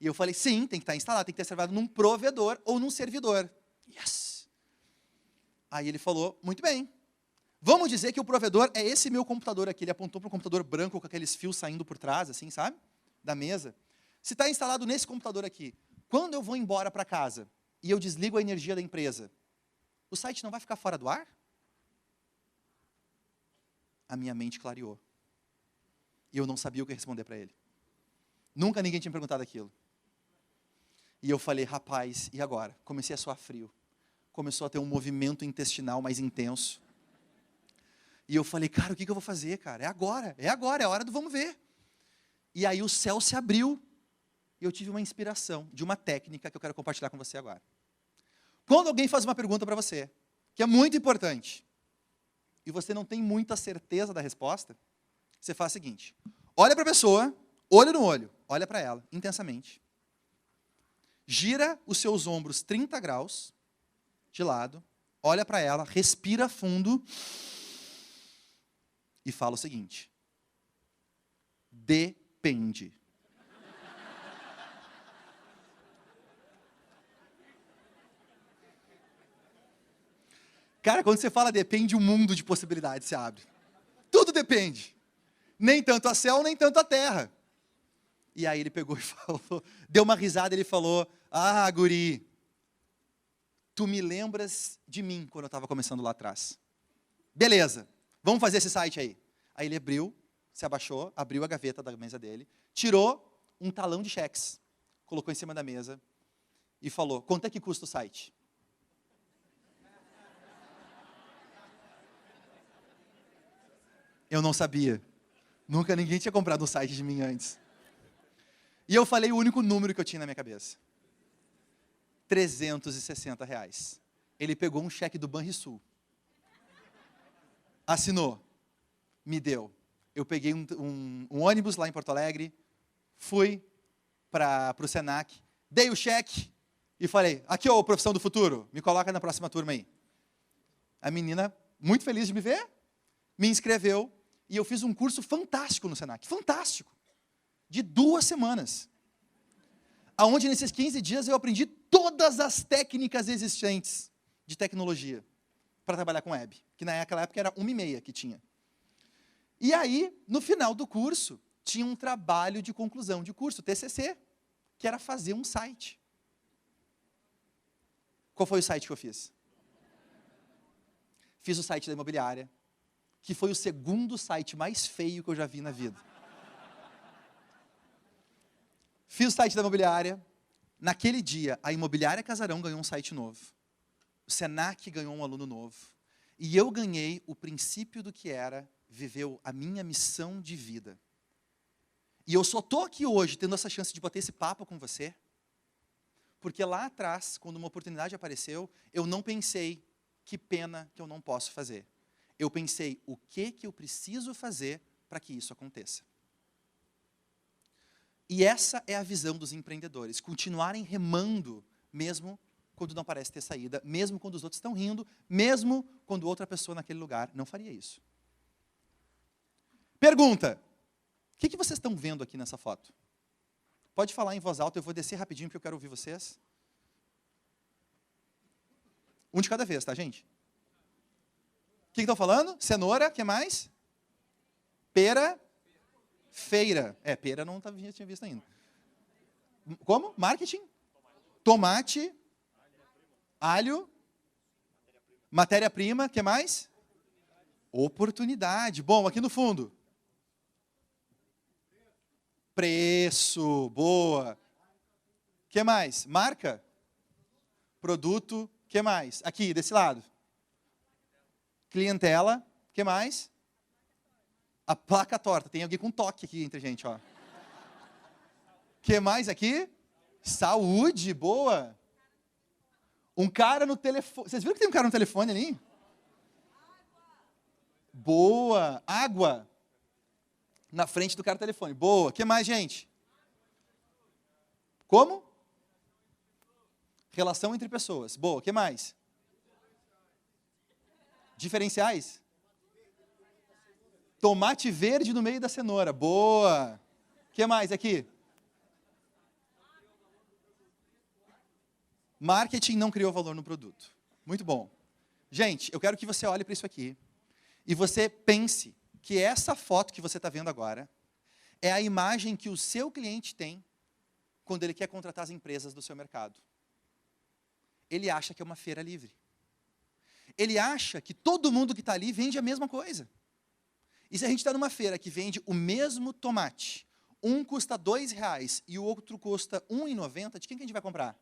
E eu falei, sim, tem que estar instalado, tem que ter servidor num provedor ou num servidor. Yes! Aí ele falou, muito bem. Vamos dizer que o provedor é esse meu computador aqui. Ele apontou para um computador branco com aqueles fios saindo por trás, assim, sabe? Da mesa. Se está instalado nesse computador aqui, quando eu vou embora para casa, e eu desligo a energia da empresa, o site não vai ficar fora do ar? A minha mente clareou. E eu não sabia o que responder para ele. Nunca ninguém tinha perguntado aquilo. E eu falei, rapaz, e agora? Comecei a suar frio. Começou a ter um movimento intestinal mais intenso. E eu falei, cara, o que eu vou fazer, cara? É agora, é a hora do vamos ver. E aí o céu se abriu. E eu tive uma inspiração de uma técnica que eu quero compartilhar com você agora. Quando alguém faz uma pergunta para você, que é muito importante, e você não tem muita certeza da resposta, você faz o seguinte, olha para a pessoa, olho no olho, olha para ela, intensamente. Gira os seus ombros 30 graus, de lado, olha para ela, respira fundo, e fala o seguinte, depende. Cara, quando você fala depende, um mundo de possibilidades se abre. Tudo depende. Nem tanto a céu, nem tanto a terra. E aí ele pegou e falou, deu uma risada, ele falou, ah, guri, tu me lembras de mim quando eu estava começando lá atrás. Beleza, vamos fazer esse site aí. Aí ele abriu, se abaixou, abriu a gaveta da mesa dele, tirou um talão de cheques, colocou em cima da mesa e falou, quanto é que custa o site? Eu não sabia. Nunca ninguém tinha comprado um site de mim antes. E eu falei o único número que eu tinha na minha cabeça. R$360. Ele pegou um cheque do Banrisul. Assinou. Me deu. Eu peguei um ônibus lá em Porto Alegre, fui para o Senac, dei o cheque e falei, aqui ó, profissão do futuro, me coloca na próxima turma aí. A menina, muito feliz de me ver, me inscreveu e eu fiz um curso fantástico no Senac, fantástico, de 2 semanas. Aonde nesses 15 dias eu aprendi todas as técnicas existentes de tecnologia para trabalhar com web, que naquela época era 1h30 que tinha. E aí, no final do curso, tinha um trabalho de conclusão de curso, TCC, que era fazer um site. Qual foi o site que eu fiz? Fiz o site da imobiliária, que foi o segundo site mais feio que eu já vi na vida. Fiz o site da imobiliária. Naquele dia, a Imobiliária Casarão ganhou um site novo. O Senac ganhou um aluno novo. E eu ganhei o princípio do que era viver a minha missão de vida. E eu só estou aqui hoje tendo essa chance de bater esse papo com você, porque lá atrás, quando uma oportunidade apareceu, eu não pensei, que pena que eu não posso fazer. Eu pensei, o que eu preciso fazer para que isso aconteça? E essa é a visão dos empreendedores, continuarem remando, mesmo quando não parece ter saída, mesmo quando os outros estão rindo, mesmo quando outra pessoa naquele lugar não faria isso. Pergunta, o que vocês estão vendo aqui nessa foto? Pode falar em voz alta, eu vou descer rapidinho porque eu quero ouvir vocês. Um de cada vez, tá, gente? O que estão falando? Cenoura, o que mais? Pera, feira. Pera não tinha visto ainda. Como? Marketing? Tomate, alho, matéria-prima, o que mais? Oportunidade. Bom, aqui no fundo. Preço, boa. O que mais? Marca? Produto, o que mais? Aqui, desse lado. Clientela, o que mais? A placa torta. Tem alguém com toque aqui entre a gente, ó. O que mais aqui? Saúde, boa. Um cara no telefone. Vocês viram que tem um cara no telefone ali? Boa. Água. Na frente do cara do telefone. Boa. O que mais, gente? Como? Relação entre pessoas. Boa. O que mais? Diferenciais? Tomate verde no meio da cenoura. Boa. O que mais aqui? Marketing não criou valor no produto. Muito bom. Gente, eu quero que você olhe para isso aqui e você pense que essa foto que você está vendo agora é a imagem que o seu cliente tem quando ele quer contratar as empresas do seu mercado. ele acha que é uma feira livre. Ele acha que todo mundo que está ali vende a mesma coisa. E se a gente está numa feira que vende o mesmo tomate, um custa R$2 e o outro custa R$1,90, de quem que a gente vai comprar?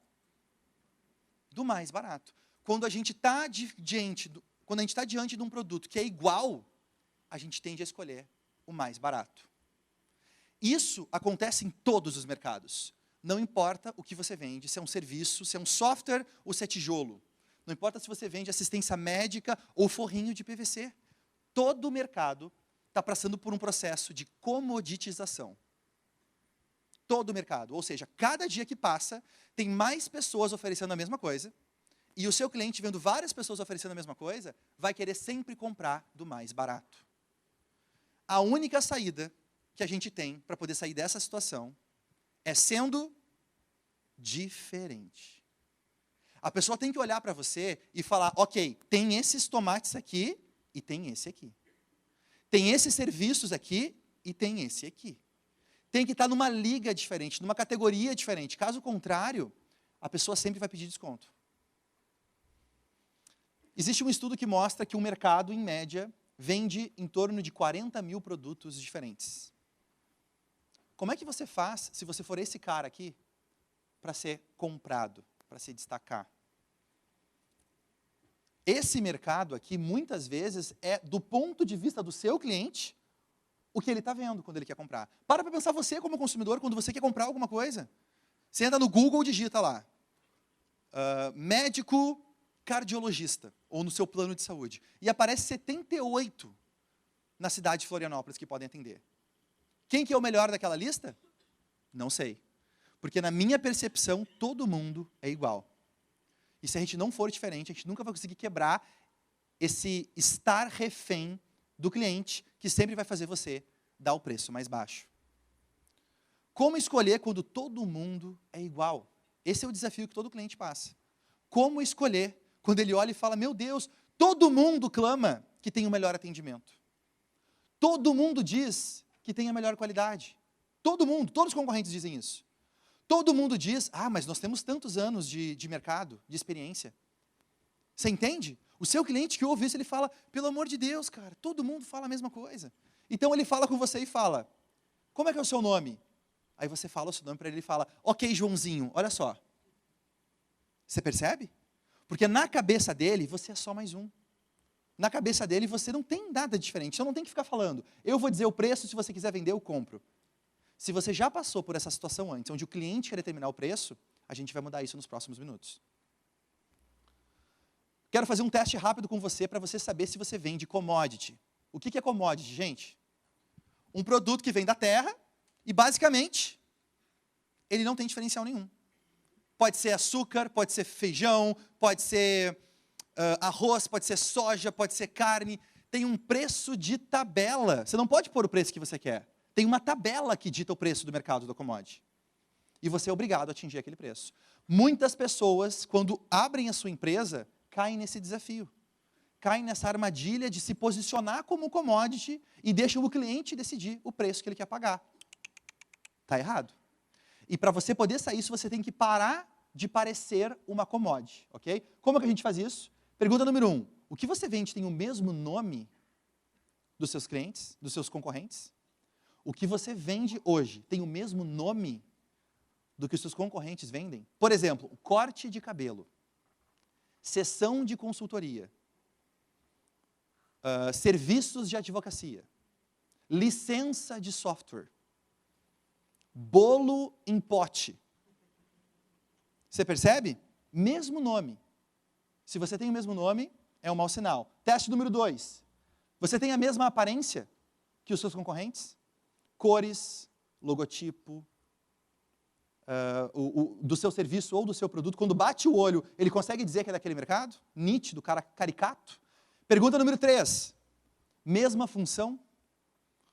Do mais barato. Quando a gente está diante de um produto que é igual, a gente tende a escolher o mais barato. Isso acontece em todos os mercados. Não importa o que você vende, se é um serviço, se é um software ou se é tijolo. Não importa se você vende assistência médica ou forrinho de PVC. Todo o mercado está passando por um processo de comoditização. Todo o mercado. Ou seja, cada dia que passa, tem mais pessoas oferecendo a mesma coisa, e o seu cliente, vendo várias pessoas oferecendo a mesma coisa, vai querer sempre comprar do mais barato. A única saída que a gente tem para poder sair dessa situação é sendo diferente. A pessoa tem que olhar para você e falar, ok, tem esses tomates aqui e tem esse aqui. Tem esses serviços aqui e tem esse aqui. Tem que estar numa liga diferente, numa categoria diferente. Caso contrário, a pessoa sempre vai pedir desconto. Existe um estudo que mostra que o mercado, em média, vende em torno de 40 mil produtos diferentes. Como é que você faz, se você for esse cara aqui, para ser comprado, para se destacar? Esse mercado aqui, muitas vezes, é, do ponto de vista do seu cliente, o que ele está vendo quando ele quer comprar. Para pensar você como consumidor, quando você quer comprar alguma coisa. Você entra no Google, digita lá, médico cardiologista, ou no seu plano de saúde. E aparece 78 na cidade de Florianópolis que podem atender. Quem que é o melhor daquela lista? Não sei. Porque na minha percepção, todo mundo é igual. E se a gente não for diferente, a gente nunca vai conseguir quebrar esse estar refém do cliente, que sempre vai fazer você dar o preço mais baixo. Como escolher quando todo mundo é igual? Esse é o desafio que todo cliente passa. Como escolher quando ele olha e fala, meu Deus, todo mundo clama que tem o melhor atendimento. Todo mundo diz que tem a melhor qualidade. Todo mundo, todos os concorrentes dizem isso. Todo mundo diz, mas nós temos tantos anos de mercado, de experiência. Você entende? O seu cliente que ouve isso, ele fala, pelo amor de Deus, cara, todo mundo fala a mesma coisa. Então ele fala com você e fala, como é que é o seu nome? Aí você fala o seu nome para ele e fala, ok, Joãozinho, olha só. Você percebe? Porque na cabeça dele, você é só mais um. Na cabeça dele, você não tem nada diferente. Então não tem que ficar falando, eu vou dizer o preço, se você quiser vender, eu compro. Se você já passou por essa situação antes, onde o cliente quer determinar o preço, a gente vai mudar isso nos próximos minutos. Quero fazer um teste rápido com você, para você saber se você vende commodity. O que é commodity, gente? Um produto que vem da terra, e basicamente, ele não tem diferencial nenhum. Pode ser açúcar, pode ser feijão, pode ser arroz, pode ser soja, pode ser carne. Tem um preço de tabela. Você não pode pôr o preço que você quer. Tem uma tabela que dita o preço do mercado da commodity. E você é obrigado a atingir aquele preço. Muitas pessoas, quando abrem a sua empresa, caem nesse desafio. Caem nessa armadilha de se posicionar como commodity e deixam o cliente decidir o preço que ele quer pagar. Está errado. E para você poder sair isso, você tem que parar de parecer uma commodity, ok? Como é que a gente faz isso? Pergunta número 1. O que você vende tem o mesmo nome dos seus clientes, dos seus concorrentes? O que você vende hoje tem o mesmo nome do que os seus concorrentes vendem? Por exemplo, corte de cabelo, sessão de consultoria, serviços de advocacia, licença de software, bolo em pote. Você percebe? Mesmo nome. Se você tem o mesmo nome, é um mau sinal. Teste número 2. Você tem a mesma aparência que os seus concorrentes? Cores, logotipo, do seu serviço ou do seu produto. Quando bate o olho, ele consegue dizer que é daquele mercado? Nítido, cara caricato. Pergunta número 3. Mesma função?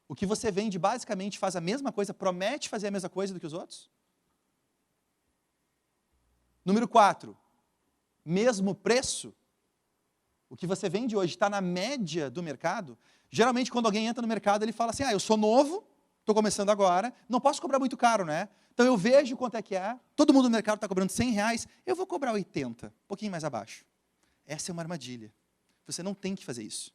O que você vende basicamente faz a mesma coisa, promete fazer a mesma coisa do que os outros? Número 4. Mesmo preço? O que você vende hoje está na média do mercado? Geralmente, quando alguém entra no mercado, ele fala assim, eu sou novo, estou começando agora, não posso cobrar muito caro, né? Então eu vejo quanto é que é, todo mundo no mercado está cobrando R$100, eu vou cobrar 80, um pouquinho mais abaixo. Essa é uma armadilha. Você não tem que fazer isso.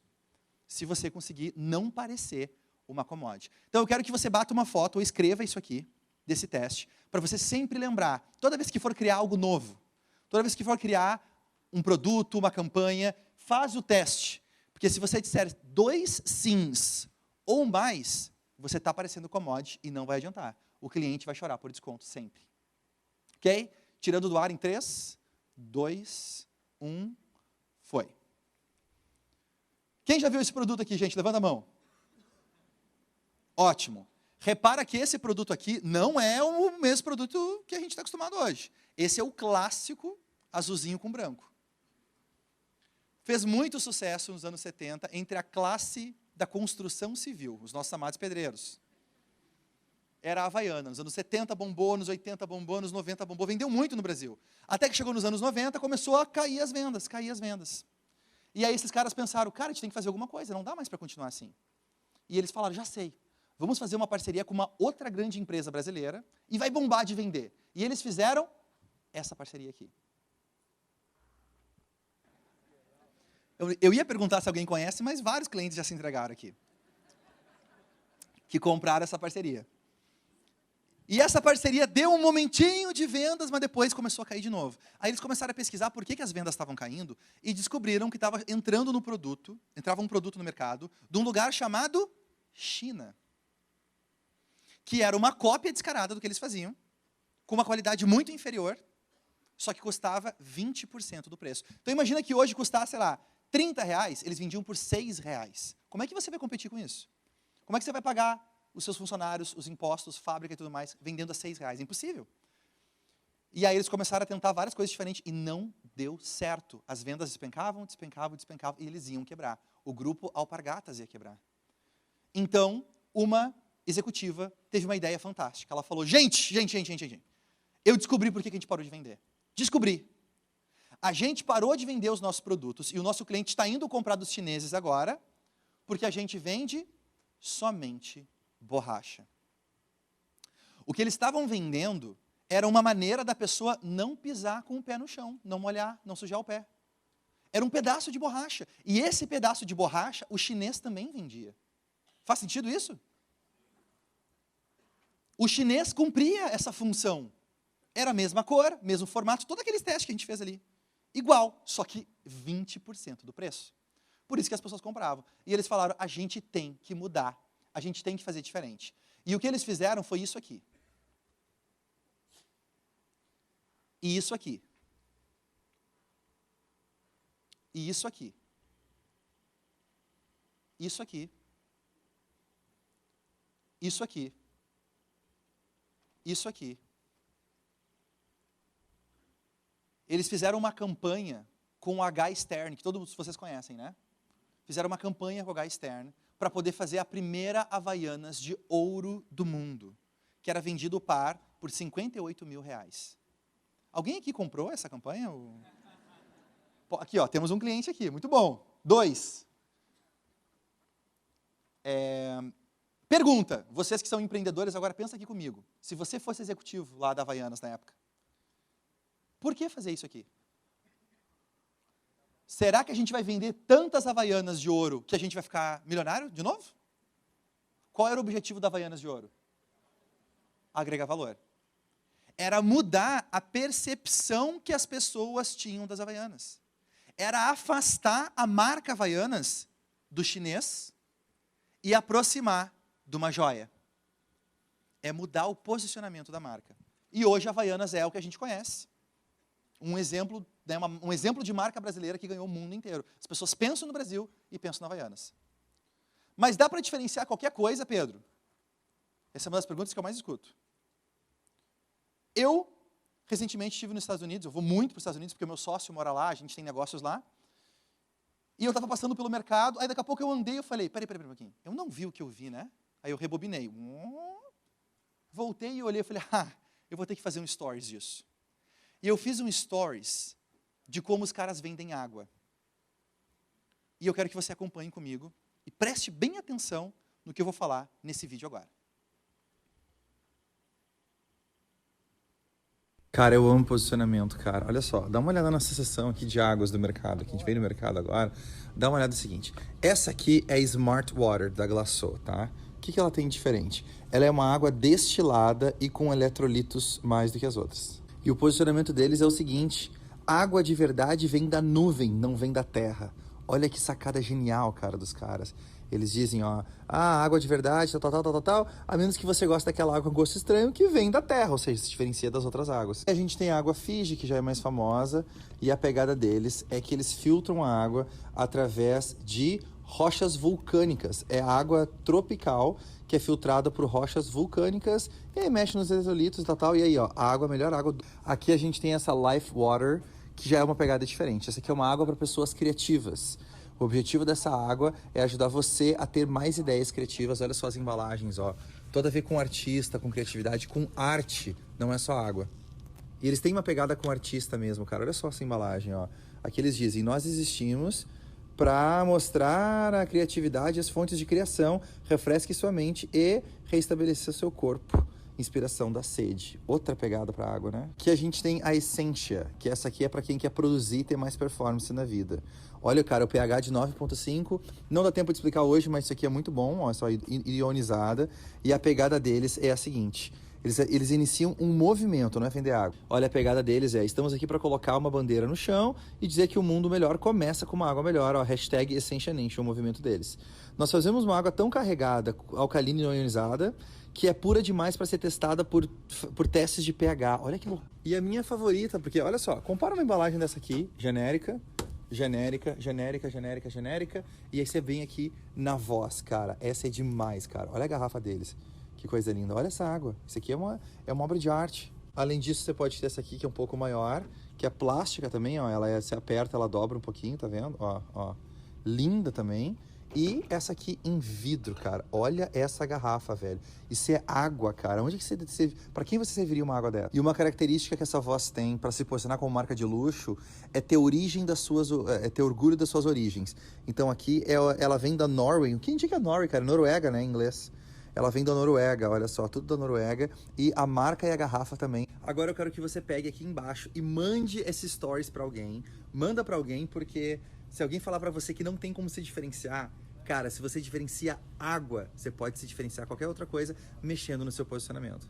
Se você conseguir não parecer uma commodity. Então eu quero que você bata uma foto ou escreva isso aqui, desse teste, para você sempre lembrar, toda vez que for criar algo novo, toda vez que for criar um produto, uma campanha, faz o teste. Porque se você disser 2 sims ou mais, você está parecendo commodity e não vai adiantar. O cliente vai chorar por desconto sempre. Ok? Tirando do ar em 3, 2, 1, foi. Quem já viu esse produto aqui, gente? Levanta a mão. Ótimo. Repara que esse produto aqui não é o mesmo produto que a gente está acostumado hoje. Esse é o clássico azulzinho com branco. Fez muito sucesso nos anos 70 entre a classe da construção civil, os nossos amados pedreiros. Era a Havaiana. Nos anos 70 bombou, nos 80 bombou, nos 90 bombou. Vendeu muito no Brasil. Até que chegou nos anos 90, começou a cair as vendas. E aí esses caras pensaram, cara, a gente tem que fazer alguma coisa, não dá mais para continuar assim. E eles falaram, já sei, vamos fazer uma parceria com uma outra grande empresa brasileira e vai bombar de vender. E eles fizeram essa parceria aqui. Eu ia perguntar se alguém conhece, mas vários clientes já se entregaram aqui. Que compraram essa parceria. E essa parceria deu um momentinho de vendas, mas depois começou a cair de novo. Aí eles começaram a pesquisar por que as vendas estavam caindo e descobriram que estava entrando no produto, entrava um produto no mercado, de um lugar chamado China. Que era uma cópia descarada do que eles faziam, com uma qualidade muito inferior, só que custava 20% do preço. Então imagina que hoje custasse, sei lá, R$30, eles vendiam por R$6. Como é que você vai competir com isso? Como é que você vai pagar os seus funcionários, os impostos, fábrica e tudo mais, vendendo a R$6? Impossível. E aí eles começaram a tentar várias coisas diferentes e não deu certo. As vendas despencavam e eles iam quebrar. O grupo Alpargatas ia quebrar. Então, uma executiva teve uma ideia fantástica. Ela falou, gente, eu descobri por que a gente parou de vender. Descobri. A gente parou de vender os nossos produtos e o nosso cliente está indo comprar dos chineses agora porque a gente vende somente borracha. O que eles estavam vendendo era uma maneira da pessoa não pisar com o pé no chão, não molhar, não sujar o pé. Era um pedaço de borracha. E esse pedaço de borracha, o chinês também vendia. Faz sentido isso? O chinês cumpria essa função. Era a mesma cor, mesmo formato, todos aqueles testes que a gente fez ali. Igual, só que 20% do preço. Por isso que as pessoas compravam. E eles falaram, a gente tem que mudar, a gente tem que fazer diferente. E o que eles fizeram foi isso aqui. E isso aqui. E isso aqui. Isso aqui. Isso aqui. Isso aqui. Eles fizeram uma campanha com o H. Stern, que todos vocês conhecem, né? Fizeram uma campanha com o H. Stern para poder fazer a primeira Havaianas de ouro do mundo, que era vendido o par por R$58 mil. Alguém aqui comprou essa campanha? Aqui, ó, temos um cliente aqui, muito bom. 2. Pergunta, vocês que são empreendedores, agora pensa aqui comigo. Se você fosse executivo lá da Havaianas na época, por que fazer isso aqui? Será que a gente vai vender tantas Havaianas de ouro que a gente vai ficar milionário de novo? Qual era o objetivo da Havaianas de ouro? Agregar valor. Era mudar a percepção que as pessoas tinham das Havaianas. Era afastar a marca Havaianas do chinês e aproximar de uma joia. É mudar o posicionamento da marca. E hoje a Havaianas é o que a gente conhece. Um exemplo, né, um exemplo de marca brasileira que ganhou o mundo inteiro. As pessoas pensam no Brasil e pensam na Havaianas. Mas dá para diferenciar qualquer coisa, Pedro? Essa é uma das perguntas que eu mais escuto. Eu, recentemente, estive nos Estados Unidos. Eu vou muito para os Estados Unidos porque o meu sócio mora lá, a gente tem negócios lá. E eu estava passando pelo mercado, aí daqui a pouco eu andei e falei, peraí um pouquinho, eu não vi o que eu vi, né? Aí eu rebobinei. Voltei e olhei e falei, eu vou ter que fazer um stories disso. E eu fiz um stories de como os caras vendem água. E eu quero que você acompanhe comigo e preste bem atenção no que eu vou falar nesse vídeo agora. Cara, eu amo posicionamento, cara. Olha só, dá uma olhada nessa seção aqui de águas do mercado, que a gente veio no mercado agora. Dá uma olhada no seguinte. Essa aqui é Smart Water da Glaçou, tá? O que ela tem de diferente? Ela é uma água destilada e com eletrolitos mais do que as outras. E o posicionamento deles é o seguinte: água de verdade vem da nuvem, não vem da terra. Olha que sacada genial, cara, dos caras. Eles dizem, ó, água de verdade, tal, a menos que você goste daquela água com gosto estranho que vem da terra, ou seja, se diferencia das outras águas. A gente tem a água Fiji, que já é mais famosa, e a pegada deles é que eles filtram a água através de rochas vulcânicas. É água tropical que é filtrada por rochas vulcânicas, e aí mexe nos eletrolitos e tal, e aí, ó, a água, a melhor água. Aqui a gente tem essa Life Water, que já é uma pegada diferente. Essa aqui é uma água para pessoas criativas. O objetivo dessa água é ajudar você a ter mais ideias criativas. Olha só as embalagens, ó. Toda a ver com artista, com criatividade, com arte. Não é só água. E eles têm uma pegada com artista mesmo, cara. Olha só essa embalagem, ó. Aqui eles dizem, nós existimos para mostrar a criatividade e as fontes de criação. Refresque sua mente e reestabeleça seu corpo. Inspiração da sede. Outra pegada para água, né? Que a gente tem a Essentia, que essa aqui é para quem quer produzir e ter mais performance na vida. Olha, cara, o pH de 9.5, não dá tempo de explicar hoje, mas isso aqui é muito bom, ó, é só ionizada. E a pegada deles é a seguinte: eles iniciam um movimento, não é vender água. Olha, a pegada deles é: estamos aqui para colocar uma bandeira no chão e dizer que o mundo melhor começa com uma água melhor. Ó, hashtag Essentialmente, o movimento deles. Nós fazemos uma água tão carregada, alcalina e não ionizada, que é pura demais para ser testada por testes de pH. Olha que louco. E a minha favorita, porque olha só, compara uma embalagem dessa aqui, genérica, e aí você vem aqui na Voz, cara. Essa é demais, cara. Olha a garrafa deles. Que coisa linda. Olha essa água. Isso aqui é uma obra de arte. Além disso, você pode ter essa aqui, que é um pouco maior, que é plástica também, ó. Se aperta, ela dobra um pouquinho, tá vendo? Ó. Linda também. E essa aqui em vidro, cara. Olha essa garrafa, velho. Isso é água, cara. Onde que você para quem você serviria uma água dessa? E uma característica que essa Voz tem para se posicionar como marca de luxo é ter ter orgulho das suas origens. Então aqui ela vem da Norway. O que indica Norway, cara? Noruega, né, em inglês. Ela vem da Noruega, olha só, tudo da Noruega. E a marca e a garrafa também. Agora eu quero que você pegue aqui embaixo e mande esses stories para alguém. Manda para alguém, porque se alguém falar para você que não tem como se diferenciar, cara, se você diferencia água, você pode se diferenciar qualquer outra coisa mexendo no seu posicionamento.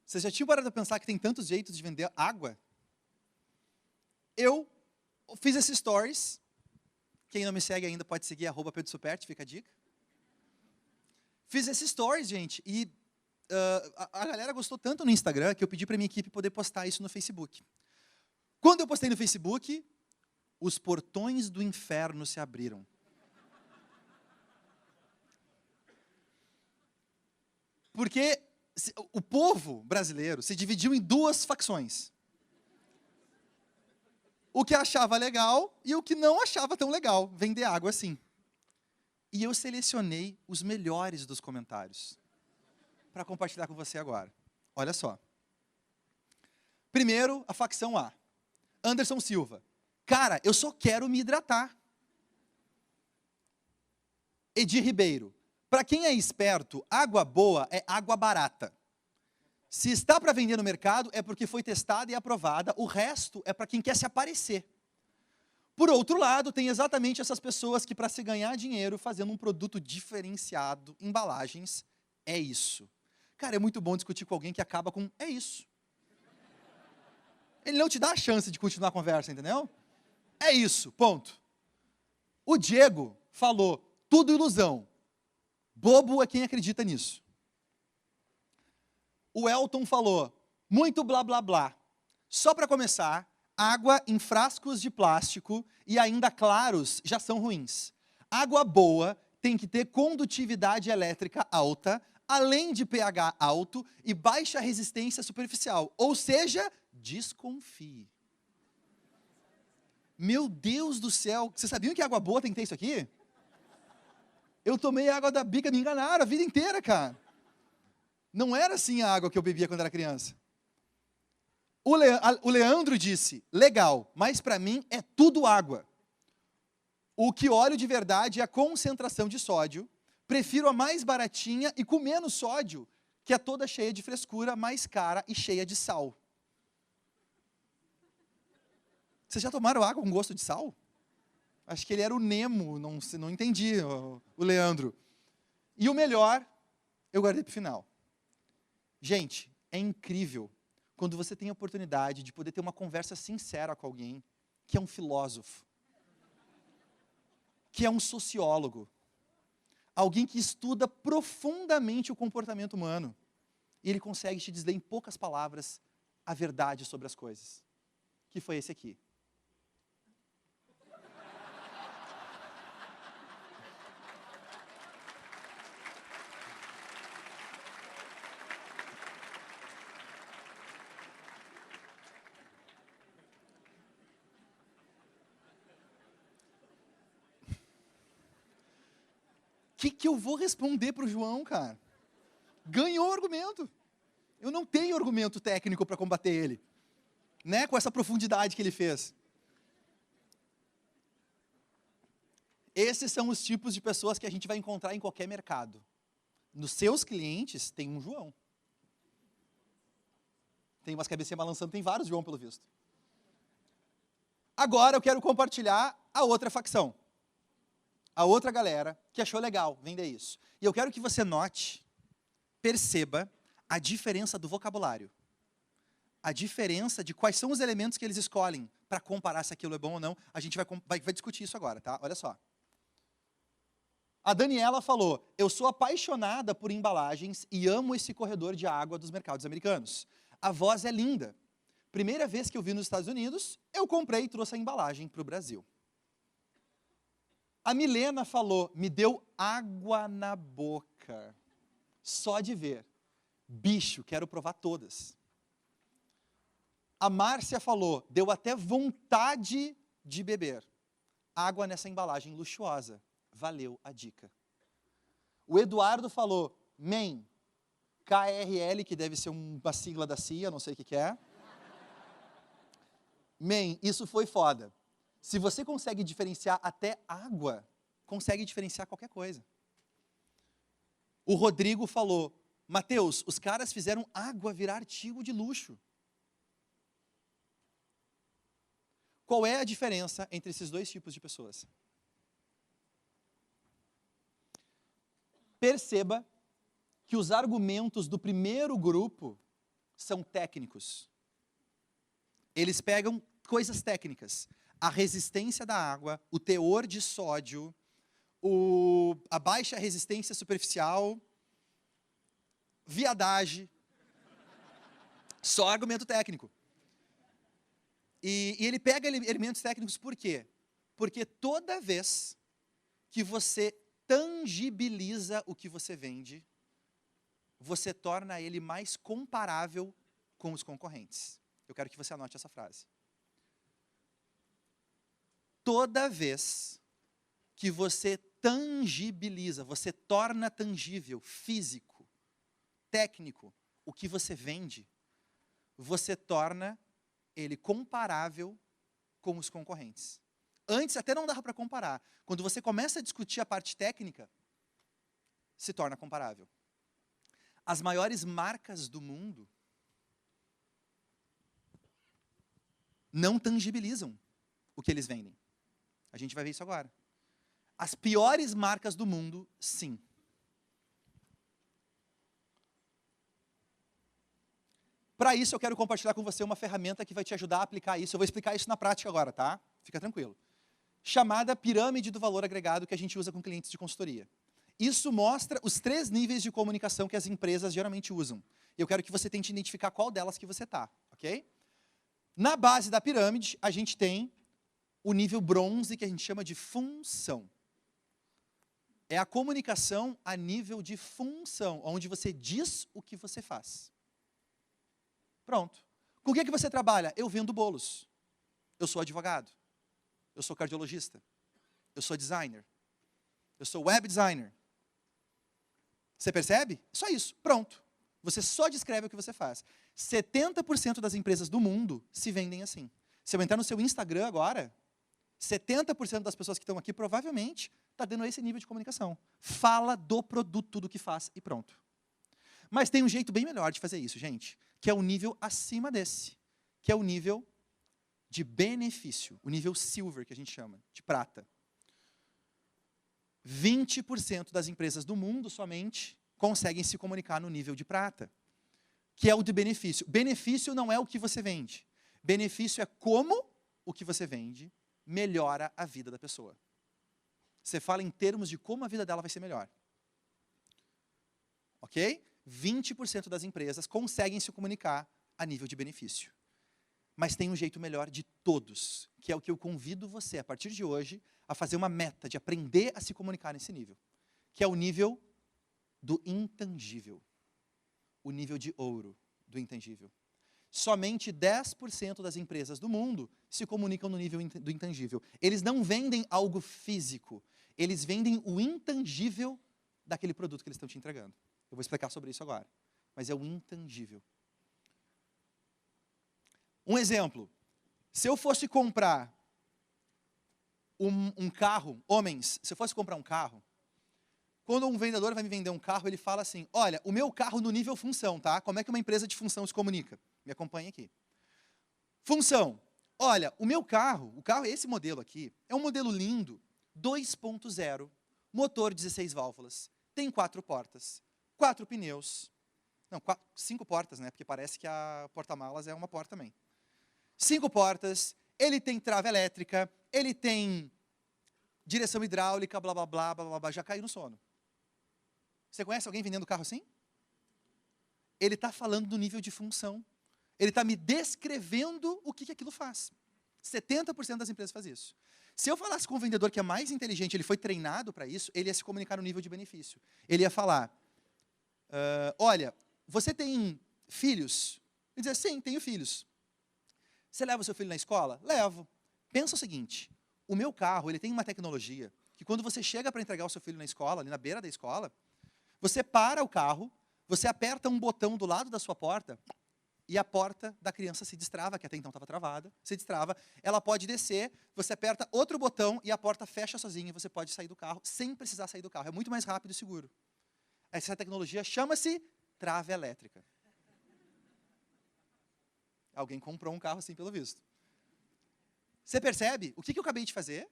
Vocês já tinham parado a pensar que tem tantos jeitos de vender água? Eu fiz esses stories. Quem não me segue ainda pode seguir, @PedroSuperti, fica a dica. Fiz esses stories, gente, e a galera gostou tanto no Instagram que eu pedi para minha equipe poder postar isso no Facebook. Quando eu postei no Facebook, os portões do inferno se abriram. Porque o povo brasileiro se dividiu em duas facções. O que achava legal e o que não achava tão legal, vender água assim. E eu selecionei os melhores dos comentários para compartilhar com você agora. Olha só. Primeiro, a facção A. Anderson Silva. Cara, eu só quero me hidratar. Edir Ribeiro. Para quem é esperto, água boa é água barata. Se está para vender no mercado, é porque foi testada e aprovada. O resto é para quem quer se aparecer. Por outro lado, tem exatamente essas pessoas que, para se ganhar dinheiro fazendo um produto diferenciado, embalagens, é isso. Cara, é muito bom discutir com alguém que acaba com é isso. Ele não te dá a chance de continuar a conversa, entendeu? É isso, ponto. O Diego falou, tudo ilusão. Bobo é quem acredita nisso. O Elton falou, muito blá blá blá. Só para começar, água em frascos de plástico e ainda claros já são ruins. Água boa tem que ter condutividade elétrica alta, além de pH alto e baixa resistência superficial. Ou seja, desconfie. Meu Deus do céu, vocês sabiam que água boa tem que ter isso aqui? Eu tomei água da bica, me enganaram a vida inteira, cara. Não era assim a água que eu bebia quando era criança. O Leandro disse, legal, mas para mim é tudo água. O que olho de verdade é a concentração de sódio. Prefiro a mais baratinha e com menos sódio, que é toda cheia de frescura, mais cara e cheia de sal. Vocês já tomaram água com gosto de sal? Acho que ele era o Nemo, não entendi, o Leandro. E o melhor, eu guardei para o final. Gente, é incrível quando você tem a oportunidade de poder ter uma conversa sincera com alguém que é um filósofo, que é um sociólogo, alguém que estuda profundamente o comportamento humano, e ele consegue te dizer em poucas palavras a verdade sobre as coisas, que foi esse aqui. O que eu vou responder para o João, cara? Ganhou o argumento. Eu não tenho argumento técnico para combater ele, né? Com essa profundidade que ele fez. Esses são os tipos de pessoas que a gente vai encontrar em qualquer mercado. Nos seus clientes tem um João. Tem umas cabecinhas balançando, tem vários João, pelo visto. Agora eu quero compartilhar a outra facção. A outra galera que achou legal vender isso. E eu quero que você note, perceba a diferença do vocabulário. A diferença de quais são os elementos que eles escolhem para comparar se aquilo é bom ou não. A gente vai discutir isso agora, tá? Olha só. A Daniela falou, eu sou apaixonada por embalagens e amo esse corredor de água dos mercados americanos. A voz é linda. Primeira vez que eu vi nos Estados Unidos, eu comprei e trouxe a embalagem para o Brasil. A Milena falou, me deu água na boca, só de ver. Bicho, quero provar todas. A Márcia falou, deu até vontade de beber. Água nessa embalagem luxuosa. Valeu a dica. O Eduardo falou, MEN, KRL, que deve ser uma sigla da CIA, não sei o que é. MEN, isso foi foda. Se você consegue diferenciar até água, consegue diferenciar qualquer coisa. O Rodrigo falou, Mateus, os caras fizeram água virar artigo de luxo. Qual é a diferença entre esses dois tipos de pessoas? Perceba que os argumentos do primeiro grupo são técnicos. Eles pegam coisas técnicas. A resistência da água, o teor de sódio, a baixa resistência superficial, viadagem. Só argumento técnico. E ele pega elementos técnicos por quê? Porque toda vez que você tangibiliza o que você vende, você torna ele mais comparável com os concorrentes. Eu quero que você anote essa frase. Toda vez que você tangibiliza, você torna tangível, físico, técnico, o que você vende, você torna ele comparável com os concorrentes. Antes até não dava para comparar. Quando você começa a discutir a parte técnica, se torna comparável. As maiores marcas do mundo não tangibilizam o que eles vendem. A gente vai ver isso agora. As piores marcas do mundo, sim. Para isso, eu quero compartilhar com você uma ferramenta que vai te ajudar a aplicar isso. Eu vou explicar isso na prática agora, tá? Fica tranquilo. Chamada pirâmide do valor agregado que a gente usa com clientes de consultoria. Isso mostra os 3 níveis de comunicação que as empresas geralmente usam. Eu quero que você tente identificar qual delas que você está, ok? Na base da pirâmide, a gente tem o nível bronze, que a gente chama de função. É a comunicação a nível de função, onde você diz o que você faz. Pronto. Com o que você trabalha? Eu vendo bolos. Eu sou advogado. Eu sou cardiologista. Eu sou designer. Eu sou web designer. Você percebe? Só isso. Pronto. Você só descreve o que você faz. 70% das empresas do mundo se vendem assim. Se eu entrar no seu Instagram agora, 70% das pessoas que estão aqui provavelmente está dando esse nível de comunicação. Fala do produto, do que faz e pronto. Mas tem um jeito bem melhor de fazer isso, gente, que é o nível acima desse, que é o nível de benefício, o nível silver, que a gente chama, de prata. 20% das empresas do mundo somente conseguem se comunicar no nível de prata, que é o de benefício. Benefício não é o que você vende. Benefício é como o que você vende melhora a vida da pessoa. Você fala em termos de como a vida dela vai ser melhor. Ok? 20% das empresas conseguem se comunicar a nível de benefício. Mas tem um jeito melhor de todos, que é o que eu convido você, a partir de hoje, a fazer uma meta de aprender a se comunicar nesse nível, que é o nível do intangível, o nível de ouro do intangível. Somente 10% das empresas do mundo se comunicam no nível do intangível. Eles não vendem algo físico, eles vendem o intangível daquele produto que eles estão te entregando. Eu vou explicar sobre isso agora, mas é o intangível. Um exemplo, se eu fosse comprar um carro, homens, se eu fosse comprar um carro, quando um vendedor vai me vender um carro, ele fala assim, olha, o meu carro no nível função, tá? Como é que uma empresa de função se comunica? Me acompanhe aqui. Função. Olha, o meu carro, esse modelo aqui, é um modelo lindo, 2.0, motor 16 válvulas, tem 4 portas, 4 pneus, não, 5 portas, né? Porque parece que a porta-malas é uma porta também. 5 portas, ele tem trava elétrica, ele tem direção hidráulica, blá, blá, blá, blá, blá, blá, já caiu no sono. Você conhece alguém vendendo carro assim? Ele está falando do nível de função. Ele está me descrevendo o que aquilo faz. 70% das empresas faz isso. Se eu falasse com um vendedor que é mais inteligente, ele foi treinado para isso, ele ia se comunicar no nível de benefício. Ele ia falar, olha, você tem filhos? Ele dizer, sim, tenho filhos. Você leva o seu filho na escola? Levo. Pensa o seguinte, o meu carro, ele tem uma tecnologia que quando você chega para entregar o seu filho na escola, ali na beira da escola, você para o carro, você aperta um botão do lado da sua porta e a porta da criança se destrava, que até então estava travada, se destrava, ela pode descer, você aperta outro botão e a porta fecha sozinha e você pode sair do carro sem precisar sair do carro. É muito mais rápido e seguro. Essa tecnologia chama-se trava elétrica. Alguém comprou um carro assim, pelo visto. Você percebe? O que eu acabei de fazer?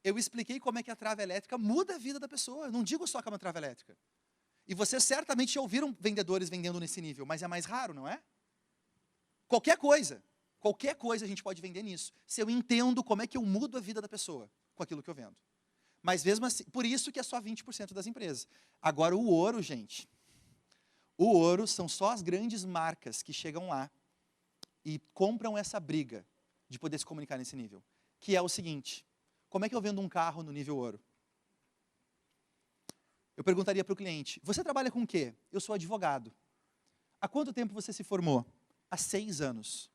Eu expliquei como é que a trava elétrica muda a vida da pessoa. Eu não digo só que é uma trava elétrica. E vocês certamente já ouviram vendedores vendendo nesse nível, mas é mais raro, não é? Qualquer coisa a gente pode vender nisso. Se eu entendo como é que eu mudo a vida da pessoa com aquilo que eu vendo. Mas mesmo assim, por isso que é só 20% das empresas. Agora o ouro, gente. O ouro são só as grandes marcas que chegam lá e compram essa briga de poder se comunicar nesse nível. Que é o seguinte, como é que eu vendo um carro no nível ouro? Eu perguntaria para o cliente, você trabalha com o quê? Eu sou advogado. Há quanto tempo você se formou? Há 6 anos.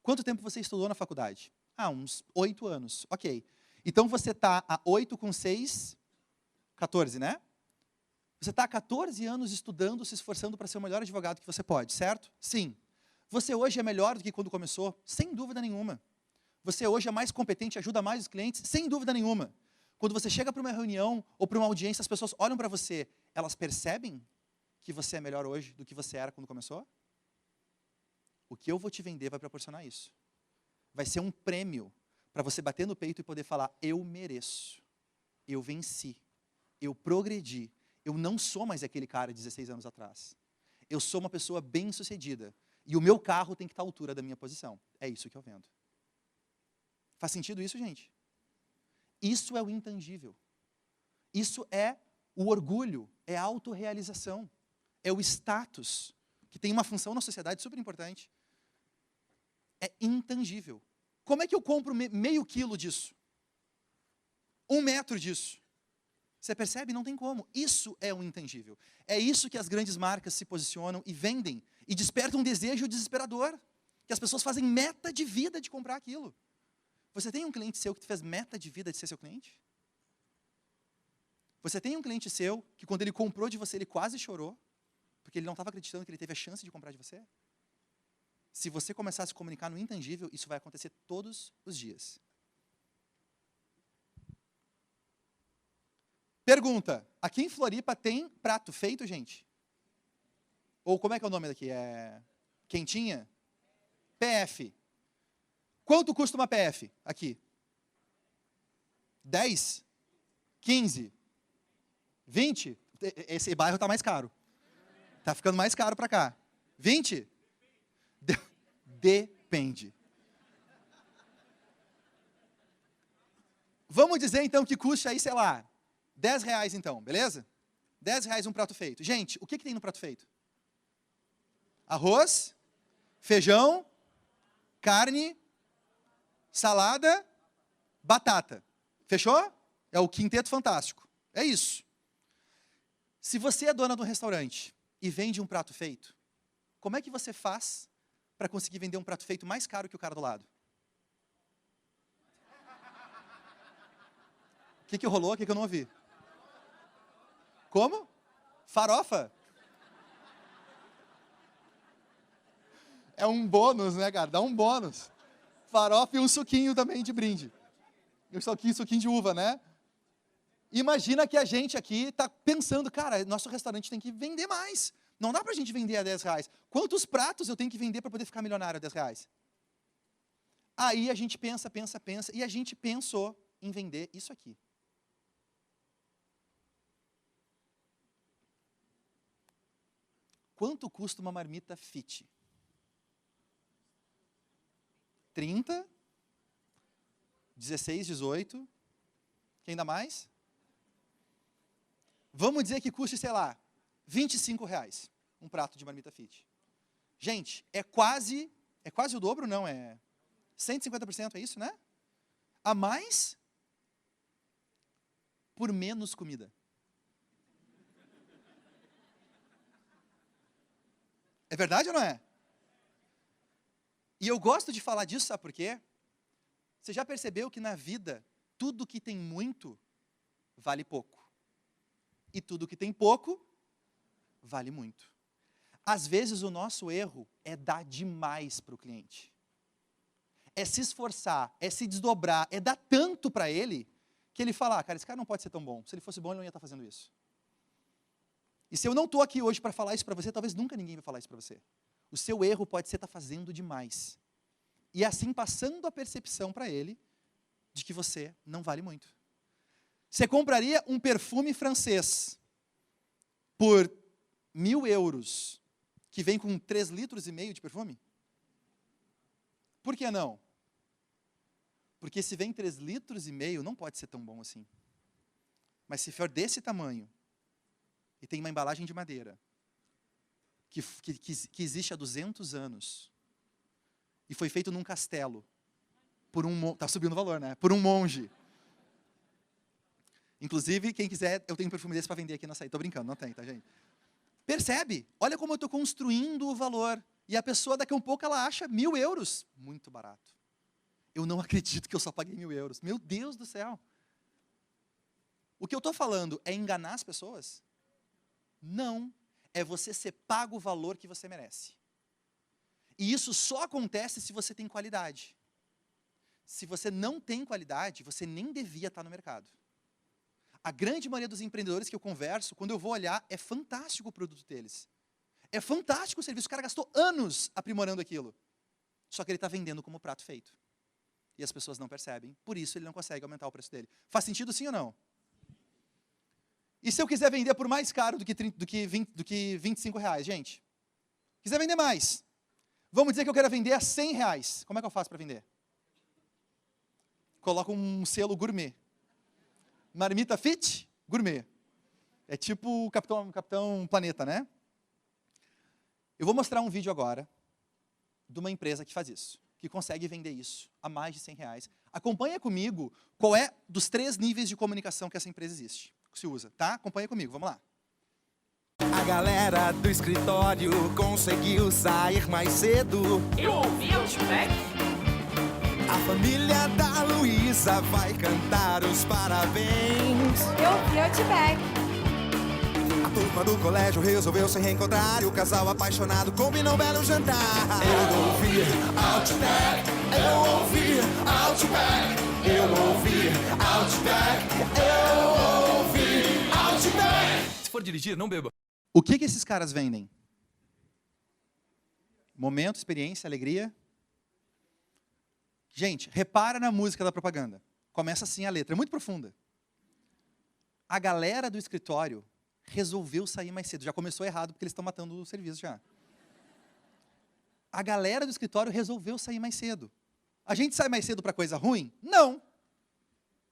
Quanto tempo você estudou na faculdade? Uns 8 anos. Ok. Então você está há 8 com 6, 14, né? Você está há 14 anos estudando, se esforçando para ser o melhor advogado que você pode, certo? Sim. Você hoje é melhor do que quando começou? Sem dúvida nenhuma. Você hoje é mais competente, ajuda mais os clientes? Sem dúvida nenhuma. Quando você chega para uma reunião ou para uma audiência, as pessoas olham para você, elas percebem que você é melhor hoje do que você era quando começou? O que eu vou te vender vai proporcionar isso. Vai ser um prêmio para você bater no peito e poder falar, eu mereço, eu venci, eu progredi, eu não sou mais aquele cara de 16 anos atrás. Eu sou uma pessoa bem-sucedida e o meu carro tem que estar à altura da minha posição. É isso que eu vendo. Faz sentido isso, gente? Isso é o intangível. Isso é o orgulho, é a autorrealização, é o status, que tem uma função na sociedade super importante. É intangível. Como é que eu compro meio quilo disso? 1 metro disso? Você percebe? Não tem como. Isso é o intangível. É isso que as grandes marcas se posicionam e vendem e despertam um desejo desesperador, que as pessoas fazem meta de vida de comprar aquilo. Você tem um cliente seu que fez meta de vida de ser seu cliente? Você tem um cliente seu que quando ele comprou de você, ele quase chorou, porque ele não estava acreditando que ele teve a chance de comprar de você? Se você começar a se comunicar no intangível, isso vai acontecer todos os dias. Pergunta, aqui em Floripa tem prato feito, gente? Ou como é que é o nome daqui? Quentinha? PF. Quanto custa uma PF aqui? 10? 15? 20? Esse bairro tá mais caro. Tá ficando mais caro para cá. 20? Depende. Vamos dizer então que custa aí, sei lá, R$10 então, beleza? R$10 um prato feito. Gente, o que tem no prato feito? Arroz, feijão, carne, salada, batata. Fechou? É o quinteto fantástico. É isso. Se você é dona de um restaurante e vende um prato feito, como é que você faz para conseguir vender um prato feito mais caro que o cara do lado? O que rolou? O que eu não ouvi? Como? Farofa? É um bônus, né, cara? Dá um bônus. Farofa e um suquinho também de brinde. Um suquinho de uva, né? Imagina que a gente aqui está pensando, cara, nosso restaurante tem que vender mais. Não dá para a gente vender a R$10. Quantos pratos eu tenho que vender para poder ficar milionário a R$10? Aí a gente pensa, e a gente pensou em vender isso aqui. Quanto custa uma marmita fit? 30? 16, 18? Quem dá mais? Vamos dizer que custe, sei lá, R$25 um prato de marmita fit. Gente, é quase o dobro, não, é 150%, é isso, né? A mais por menos comida. É verdade ou não é? E eu gosto de falar disso, sabe por quê? Você já percebeu que na vida, tudo que tem muito, vale pouco. E tudo que tem pouco, vale muito. Às vezes o nosso erro é dar demais para o cliente. É se esforçar, é se desdobrar, é dar tanto para ele, que ele fala, cara, esse cara não pode ser tão bom. Se ele fosse bom, ele não ia estar fazendo isso. E se eu não estou aqui hoje para falar isso para você, talvez nunca ninguém vai falar isso para você. O seu erro pode ser estar fazendo demais. E assim passando a percepção para ele de que você não vale muito. Você compraria um perfume francês por €1.000, que vem com 3,5 litros de perfume? Por que não? Porque se vem 3,5 litros, não pode ser tão bom assim. Mas se for desse tamanho, e tem uma embalagem de madeira, que existe há 200 anos, e foi feito num castelo, tá subindo o valor, né? Por um monge. Inclusive, quem quiser, eu tenho um perfume desse para vender aqui na saída. Tô brincando, não tem, tá, gente? Percebe? Olha como eu estou construindo o valor. E a pessoa, daqui a um pouco, ela acha €1.000 muito barato. Eu não acredito que eu só paguei €1.000. Meu Deus do céu. O que eu estou falando é enganar as pessoas? Não. É você ser pago o valor que você merece. E isso só acontece se você tem qualidade. Se você não tem qualidade, você nem devia estar no mercado. A grande maioria dos empreendedores que eu converso, quando eu vou olhar, é fantástico o produto deles. É fantástico o serviço. O cara gastou anos aprimorando aquilo. Só que ele está vendendo como prato feito. E as pessoas não percebem. Por isso ele não consegue aumentar o preço dele. Faz sentido sim ou não? E se eu quiser vender por mais caro do que R$25, gente? Quiser vender mais. Vamos dizer que eu quero vender a R$100. Como é que eu faço para vender? Coloco um selo gourmet. Marmita fit, gourmet. É tipo o Capitão Planeta, né? Eu vou mostrar um vídeo agora de uma empresa que faz isso, que consegue vender isso a mais de R$100. Acompanha comigo qual é dos 3 níveis de comunicação que essa empresa se usa, tá? Acompanha comigo, vamos lá. A galera do escritório conseguiu sair mais cedo. Eu ouvi Outback. A família da Luísa vai cantar os parabéns. Eu ouvi Outback. A turma do colégio resolveu se reencontrar e o casal apaixonado combinou um belo jantar. Eu ouvi Outback, eu ouvi Outback, eu ouvi Outback, eu ouvi for dirigir, não beba. O que esses caras vendem? Momento, experiência, alegria. Gente, repara na música da propaganda. Começa assim a letra, é muito profunda. A galera do escritório resolveu sair mais cedo. Já começou errado, porque eles estão matando o serviço já. A galera do escritório resolveu sair mais cedo. A gente sai mais cedo para coisa ruim? Não.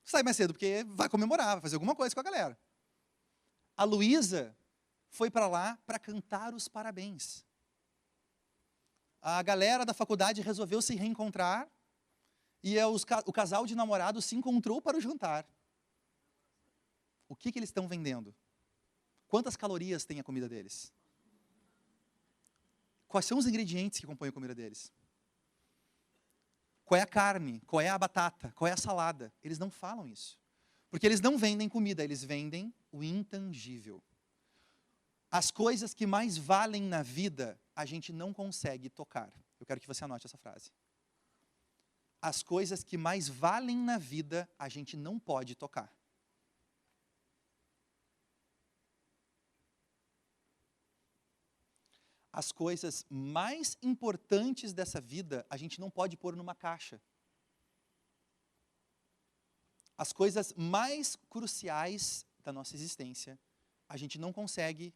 Sai mais cedo porque vai comemorar, vai fazer alguma coisa com a galera. A Luísa foi para lá para cantar os parabéns. A galera da faculdade resolveu se reencontrar e o casal de namorados se encontrou para o jantar. O que eles estão vendendo? Quantas calorias tem a comida deles? Quais são os ingredientes que compõem a comida deles? Qual é a carne? Qual é a batata? Qual é a salada? Eles não falam isso. Porque eles não vendem comida, eles vendem o intangível. As coisas que mais valem na vida, a gente não consegue tocar. Eu quero que você anote essa frase. As coisas que mais valem na vida, a gente não pode tocar. As coisas mais importantes dessa vida, a gente não pode pôr numa caixa. As coisas mais cruciais da nossa existência, a gente não consegue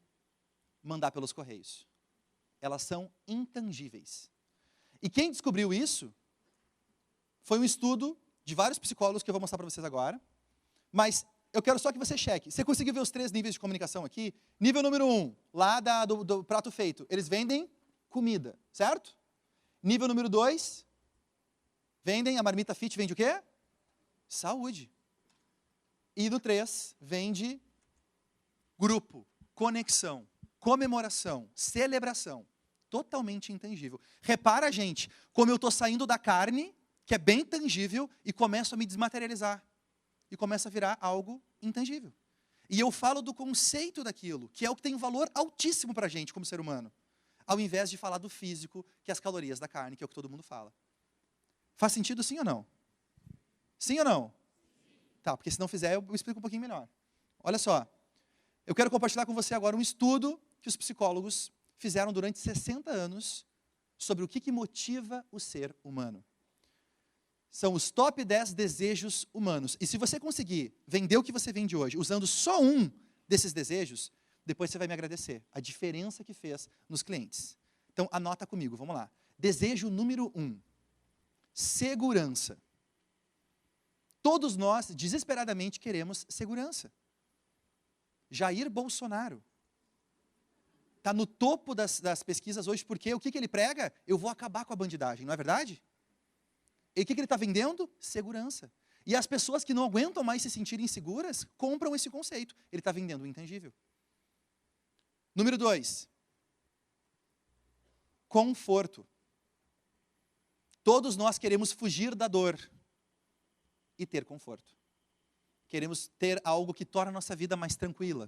mandar pelos correios. Elas são intangíveis. E quem descobriu isso foi um estudo de vários psicólogos que eu vou mostrar para vocês agora. Mas eu quero só que você cheque. Você conseguiu ver os 3 níveis de comunicação aqui? Nível número 1, lá do prato feito. Eles vendem comida, certo? Nível número 2, vendem, a marmita fit vende o quê? Saúde. E no 3, vende grupo, conexão, comemoração, celebração. Totalmente intangível. Repara, gente, como eu estou saindo da carne, que é bem tangível, e começo a me desmaterializar. E começa a virar algo intangível. E eu falo do conceito daquilo, que é o que tem um valor altíssimo para a gente como ser humano. Ao invés de falar do físico, que é as calorias da carne, que é o que todo mundo fala. Faz sentido sim ou não? Sim ou não? Tá, porque se não fizer, eu explico um pouquinho melhor. Olha só, eu quero compartilhar com você agora um estudo que os psicólogos fizeram durante 60 anos sobre o que motiva o ser humano. São os top 10 desejos humanos. E se você conseguir vender o que você vende hoje, usando só um desses desejos, depois você vai me agradecer. A diferença que fez nos clientes. Então, anota comigo, vamos lá. Desejo número 1. Segurança. Todos nós, desesperadamente, queremos segurança. Jair Bolsonaro está no topo das pesquisas hoje, porque o que ele prega? Eu vou acabar com a bandidagem, não é verdade? E o que ele está vendendo? Segurança. E as pessoas que não aguentam mais se sentirem seguras, compram esse conceito. Ele está vendendo o intangível. Número 2. Conforto. Todos nós queremos fugir da dor e ter conforto. Queremos ter algo que torna a nossa vida mais tranquila.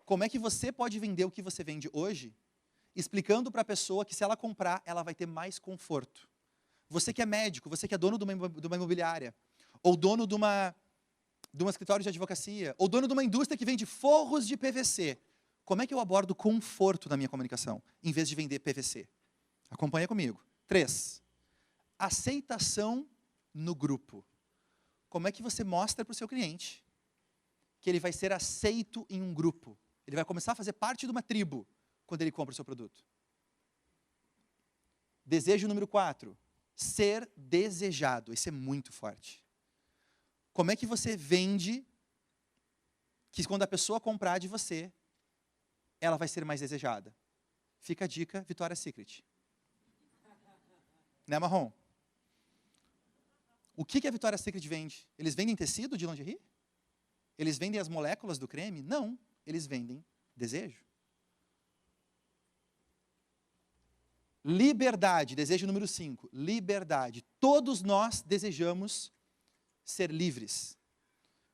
Como é que você pode vender o que você vende hoje, explicando para a pessoa que se ela comprar, ela vai ter mais conforto? Você que é médico, você que é dono de uma imobiliária, ou dono de um escritório de advocacia, ou dono de uma indústria que vende forros de PVC. Como é que eu abordo conforto na minha comunicação, em vez de vender PVC? Acompanha comigo. 3. Aceitação no grupo. Como é que você mostra para o seu cliente que ele vai ser aceito em um grupo? Ele vai começar a fazer parte de uma tribo quando ele compra o seu produto. Desejo número 4. Ser desejado. Isso é muito forte. Como é que você vende que quando a pessoa comprar de você, ela vai ser mais desejada? Fica a dica, Victoria's Secret. Né, Marrom? O que a Victoria's Secret vende? Eles vendem tecido de lingerie? Eles vendem as moléculas do creme? Não. Eles vendem desejo. Liberdade, desejo número 5. Liberdade. Todos nós desejamos ser livres.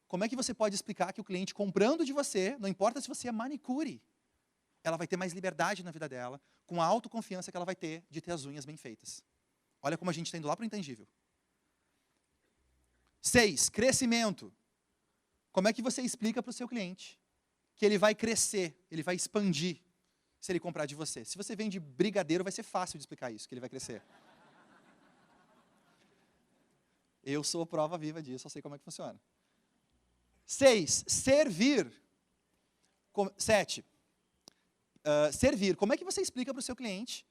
Como é que você pode explicar que o cliente comprando de você, não importa se você é manicure, ela vai ter mais liberdade na vida dela, com a autoconfiança que ela vai ter de ter as unhas bem feitas. Olha como a gente está indo lá para o intangível. 6. Crescimento. Como é que você explica para o seu cliente que ele vai crescer, ele vai expandir se ele comprar de você. Se você vende brigadeiro, vai ser fácil de explicar isso, que ele vai crescer. Eu sou prova viva disso, eu sei como é que funciona. 6, servir. 7, servir. Como é que você explica para o seu cliente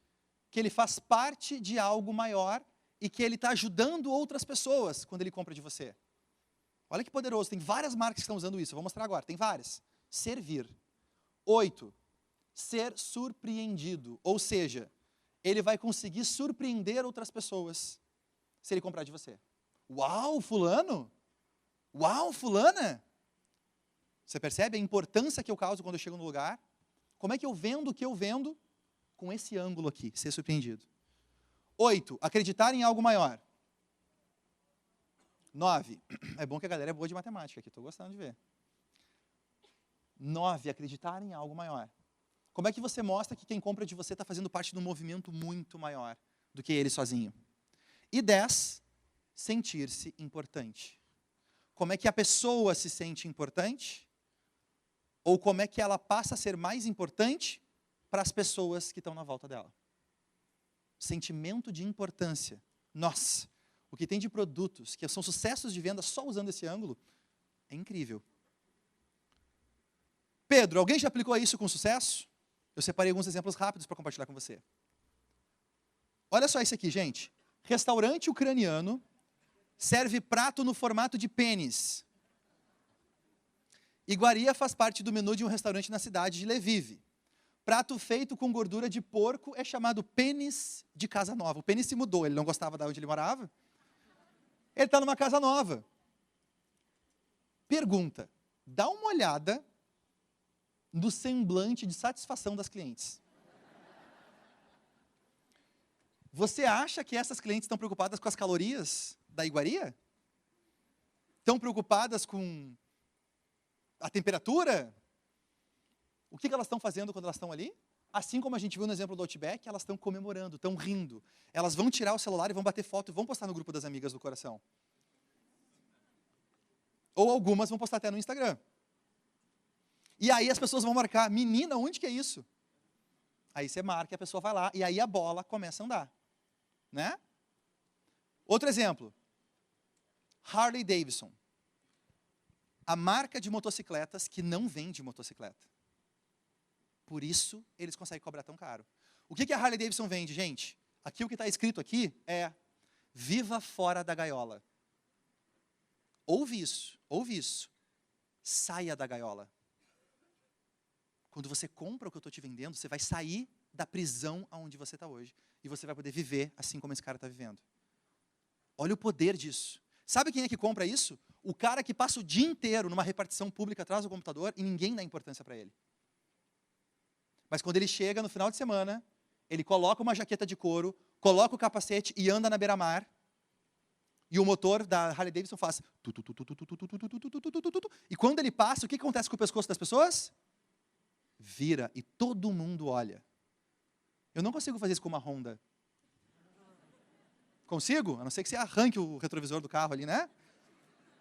que ele faz parte de algo maior e que ele está ajudando outras pessoas quando ele compra de você? Olha que poderoso, tem várias marcas que estão usando isso, eu vou mostrar agora, tem várias. Servir. 8, ser surpreendido, ou seja, ele vai conseguir surpreender outras pessoas se ele comprar de você. Uau, fulano! Uau, fulana! Você percebe a importância que eu causo quando eu chego no lugar? Como é que eu vendo o que eu vendo? Com esse ângulo aqui, ser surpreendido. 8, acreditar em algo maior. 9, é bom que a galera é boa de matemática aqui, estou gostando de ver. 9, acreditar em algo maior. Como é que você mostra que quem compra de você está fazendo parte de um movimento muito maior do que ele sozinho? E 10, sentir-se importante. Como é que a pessoa se sente importante? Ou como é que ela passa a ser mais importante para as pessoas que estão na volta dela? Sentimento de importância. Nossa, o que tem de produtos que são sucessos de venda só usando esse ângulo é incrível. Pedro, alguém já aplicou isso com sucesso? Eu separei alguns exemplos rápidos para compartilhar com você. Olha só isso aqui, gente. Restaurante ucraniano serve prato no formato de pênis. Iguaria faz parte do menu de um restaurante na cidade de Lviv. Prato feito com gordura de porco é chamado pênis de casa nova. O pênis se mudou, ele não gostava de onde ele morava. Ele está numa casa nova. Pergunta, dá uma olhada no semblante de satisfação das clientes. Você acha que essas clientes estão preocupadas com as calorias da iguaria? Estão preocupadas com a temperatura? O que elas estão fazendo quando elas estão ali? Assim como a gente viu no exemplo do Outback, elas estão comemorando, estão rindo. Elas vão tirar o celular e vão bater foto e vão postar no grupo das amigas do coração. Ou algumas vão postar até no Instagram. E aí as pessoas vão marcar, menina, onde que é isso? Aí você marca e a pessoa vai lá, e aí a bola começa a andar. Né? Outro exemplo. Harley Davidson. A marca de motocicletas que não vende motocicleta. Por isso, eles conseguem cobrar tão caro. O que a Harley Davidson vende, gente? Aqui o que está escrito aqui é viva fora da gaiola. Ouve isso, ouve isso. Saia da gaiola. Quando você compra o que eu estou te vendendo, você vai sair da prisão aonde você está hoje. E você vai poder viver assim como esse cara está vivendo. Olha o poder disso. Sabe quem é que compra isso? O cara que passa o dia inteiro numa repartição pública atrás do computador e ninguém dá importância para ele. Mas quando ele chega no final de semana, ele coloca uma jaqueta de couro, coloca o capacete e anda na beira-mar. E o motor da Harley Davidson faz... E quando ele passa, o que acontece com o pescoço das pessoas? Vira e todo mundo olha. Eu não consigo fazer isso com uma Honda. Consigo? A não ser que você arranque o retrovisor do carro ali, né?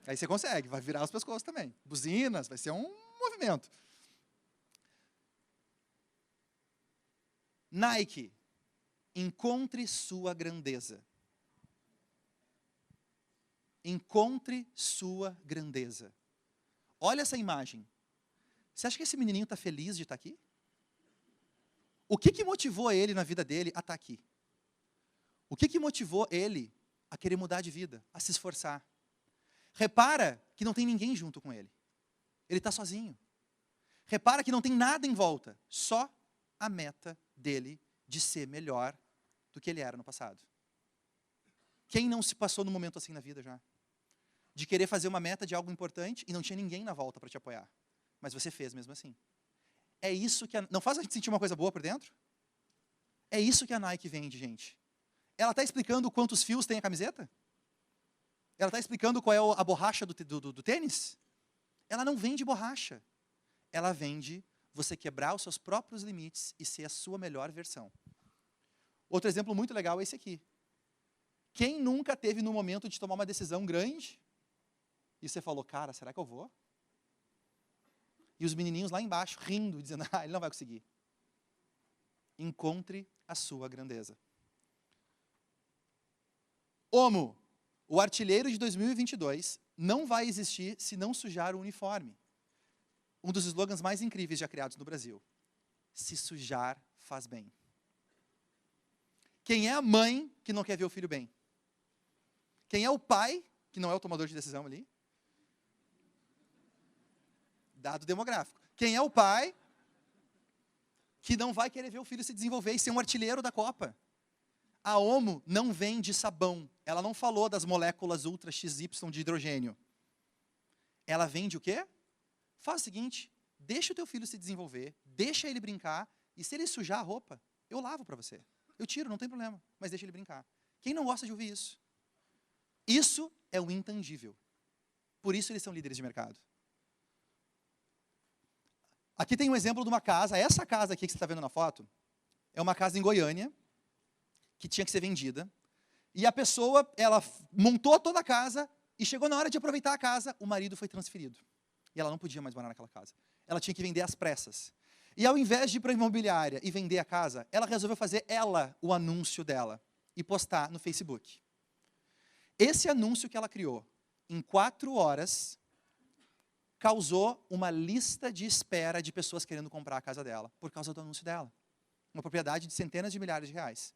Aí você consegue, vai virar os pescoços também. Buzinas, vai ser um movimento. Nike, encontre sua grandeza. Encontre sua grandeza. Olha essa imagem. Você acha que esse menininho está feliz de estar aqui? O que motivou ele na vida dele a estar aqui? O que motivou ele a querer mudar de vida, a se esforçar? Repara que não tem ninguém junto com ele. Ele está sozinho. Repara que não tem nada em volta, só a meta dele de ser melhor do que ele era no passado. Quem não se passou num momento assim na vida já? De querer fazer uma meta de algo importante e não tinha ninguém na volta para te apoiar. Mas você fez mesmo assim. É isso que não faz a gente sentir uma coisa boa por dentro? É isso que a Nike vende, gente. Ela está explicando quantos fios tem a camiseta? Ela está explicando qual é a borracha do tênis? Ela não vende borracha. Ela vende você quebrar os seus próprios limites e ser a sua melhor versão. Outro exemplo muito legal é esse aqui. Quem nunca teve no momento de tomar uma decisão grande e você falou, cara, será que eu vou? E os menininhos lá embaixo rindo, dizendo, ele não vai conseguir. Encontre a sua grandeza. Homo, o artilheiro de 2022, não vai existir se não sujar o uniforme. Um dos slogans mais incríveis já criados no Brasil. Se sujar, faz bem. Quem é a mãe que não quer ver o filho bem? Quem é o pai, que não é o tomador de decisão ali? Dado demográfico. Quem é o pai que não vai querer ver o filho se desenvolver e ser um artilheiro da Copa? A Omo não vende sabão. Ela não falou das moléculas ultra XY de hidrogênio. Ela vende o quê? Faz o seguinte, deixa o teu filho se desenvolver, deixa ele brincar, e se ele sujar a roupa, eu lavo para você. Eu tiro, não tem problema, mas deixa ele brincar. Quem não gosta de ouvir isso? Isso é o intangível. Por isso eles são líderes de mercado. Aqui tem um exemplo de uma casa. Essa casa aqui que você está vendo na foto é uma casa em Goiânia que tinha que ser vendida. E a pessoa, ela montou toda a casa e chegou na hora de aproveitar a casa, o marido foi transferido. E ela não podia mais morar naquela casa. Ela tinha que vender às pressas. E ao invés de ir para a imobiliária e vender a casa, ela resolveu fazer o anúncio dela e postar no Facebook. Esse anúncio que ela criou, em 4 horas, causou uma lista de espera de pessoas querendo comprar a casa dela, por causa do anúncio dela. Uma propriedade de centenas de milhares de reais.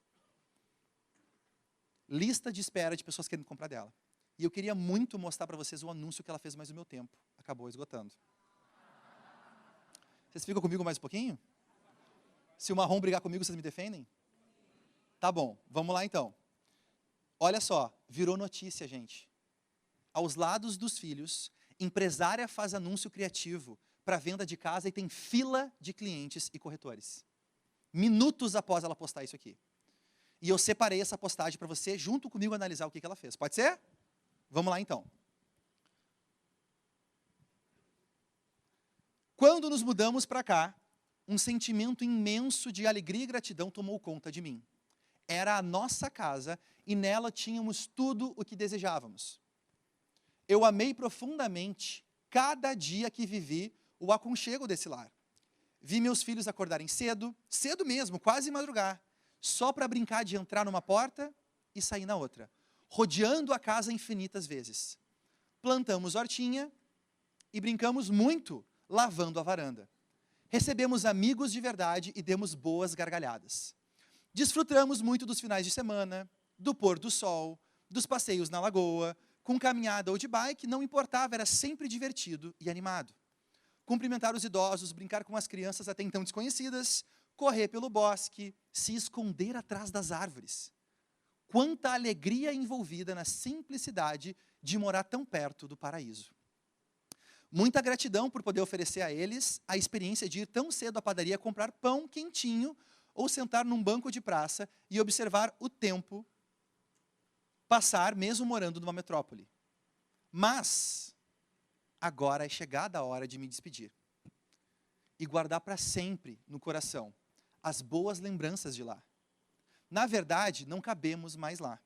Lista de espera de pessoas querendo comprar dela. E eu queria muito mostrar para vocês o anúncio que ela fez, mas o meu tempo acabou esgotando. Vocês ficam comigo mais um pouquinho? Se o Marrom brigar comigo, vocês me defendem? Tá bom, vamos lá então. Olha só, virou notícia, gente. Aos lados dos filhos, empresária faz anúncio criativo para venda de casa e tem fila de clientes e corretores. Minutos após ela postar isso aqui. E eu separei essa postagem para você, junto comigo, analisar o que ela fez. Pode ser? Vamos lá, então. Quando nos mudamos para cá, um sentimento imenso de alegria e gratidão tomou conta de mim. Era a nossa casa e nela tínhamos tudo o que desejávamos. Eu amei profundamente cada dia que vivi o aconchego desse lar. Vi meus filhos acordarem cedo, cedo mesmo, quase madrugar, só para brincar de entrar numa porta e sair na outra, rodeando a casa infinitas vezes. Plantamos hortinha e brincamos muito lavando a varanda. Recebemos amigos de verdade e demos boas gargalhadas. Desfrutamos muito dos finais de semana, do pôr do sol, dos passeios na lagoa, com caminhada ou de bike, não importava, era sempre divertido e animado. Cumprimentar os idosos, brincar com as crianças até então desconhecidas, correr pelo bosque, se esconder atrás das árvores. Quanta alegria envolvida na simplicidade de morar tão perto do paraíso. Muita gratidão por poder oferecer a eles a experiência de ir tão cedo à padaria comprar pão quentinho ou sentar num banco de praça e observar o tempo passar mesmo morando numa metrópole. Mas agora é chegada a hora de me despedir e guardar para sempre no coração as boas lembranças de lá. Na verdade, não cabemos mais lá.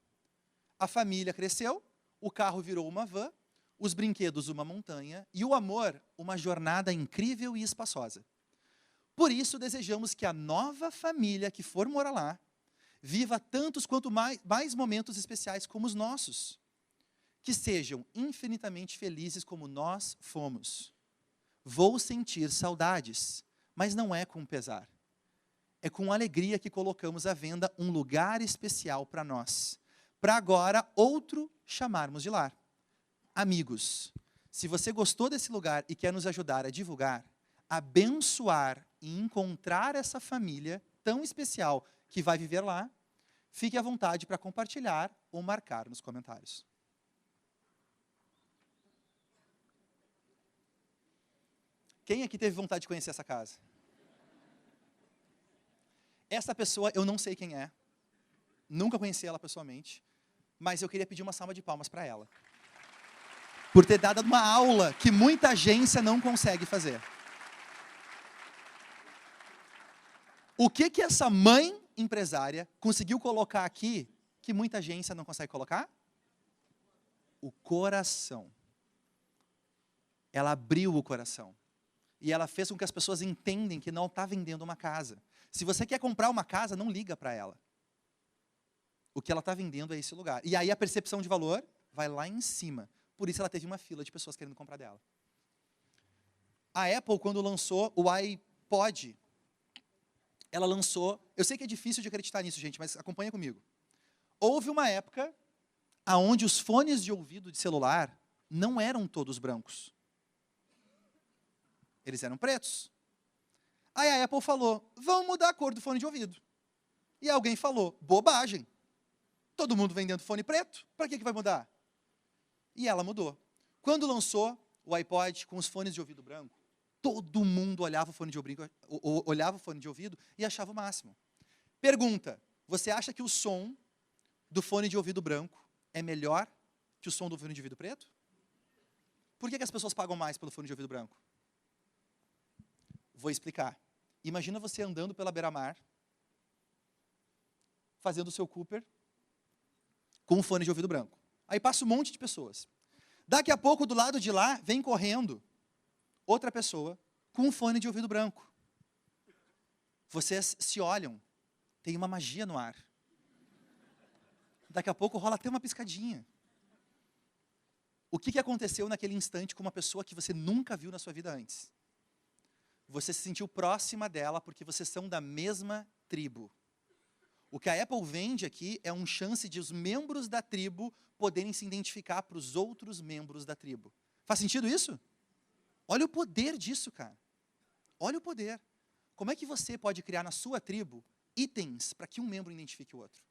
A família cresceu, o carro virou uma van, os brinquedos uma montanha e o amor uma jornada incrível e espaçosa. Por isso, desejamos que a nova família que for morar lá viva tantos quanto mais momentos especiais como os nossos. Que sejam infinitamente felizes como nós fomos. Vou sentir saudades, mas não é com pesar. É com alegria que colocamos à venda um lugar especial para nós. Para agora, outro chamarmos de lar. Amigos, se você gostou desse lugar e quer nos ajudar a divulgar, abençoar e encontrar essa família tão especial que vai viver lá, fique à vontade para compartilhar ou marcar nos comentários. Quem aqui teve vontade de conhecer essa casa? Essa pessoa eu não sei quem é, nunca conheci ela pessoalmente, mas eu queria pedir uma salva de palmas para ela. Por ter dado uma aula que muita agência não consegue fazer. O que essa mãe empresária conseguiu colocar aqui que muita agência não consegue colocar? O coração. Ela abriu o coração. E ela fez com que as pessoas entendem que não está vendendo uma casa. Se você quer comprar uma casa, não liga para ela. O que ela está vendendo é esse lugar. E aí a percepção de valor vai lá em cima. Por isso ela teve uma fila de pessoas querendo comprar dela. A Apple, quando lançou o iPod, ela lançou... Eu sei que é difícil de acreditar nisso, gente, mas acompanha comigo. Houve uma época onde os fones de ouvido de celular não eram todos brancos. Eles eram pretos. Aí a Apple falou, vamos mudar a cor do fone de ouvido. E alguém falou, bobagem. Todo mundo vendendo fone preto, para que vai mudar? E ela mudou. Quando lançou o iPod com os fones de ouvido branco, todo mundo olhava o fone de ouvido e achava o máximo. Pergunta, você acha que o som do fone de ouvido branco é melhor que o som do fone de ouvido preto? Por que as pessoas pagam mais pelo fone de ouvido branco? Vou explicar. Imagina você andando pela beira-mar, fazendo o seu Cooper com um fone de ouvido branco. Aí passa um monte de pessoas. Daqui a pouco, do lado de lá, vem correndo outra pessoa com um fone de ouvido branco. Vocês se olham, tem uma magia no ar. Daqui a pouco rola até uma piscadinha. O que aconteceu naquele instante com uma pessoa que você nunca viu na sua vida antes? Você se sentiu próxima dela porque vocês são da mesma tribo. O que a Apple vende aqui é uma chance de os membros da tribo poderem se identificar para os outros membros da tribo. Faz sentido isso? Olha o poder disso, cara. Olha o poder. Como é que você pode criar na sua tribo itens para que um membro identifique o outro?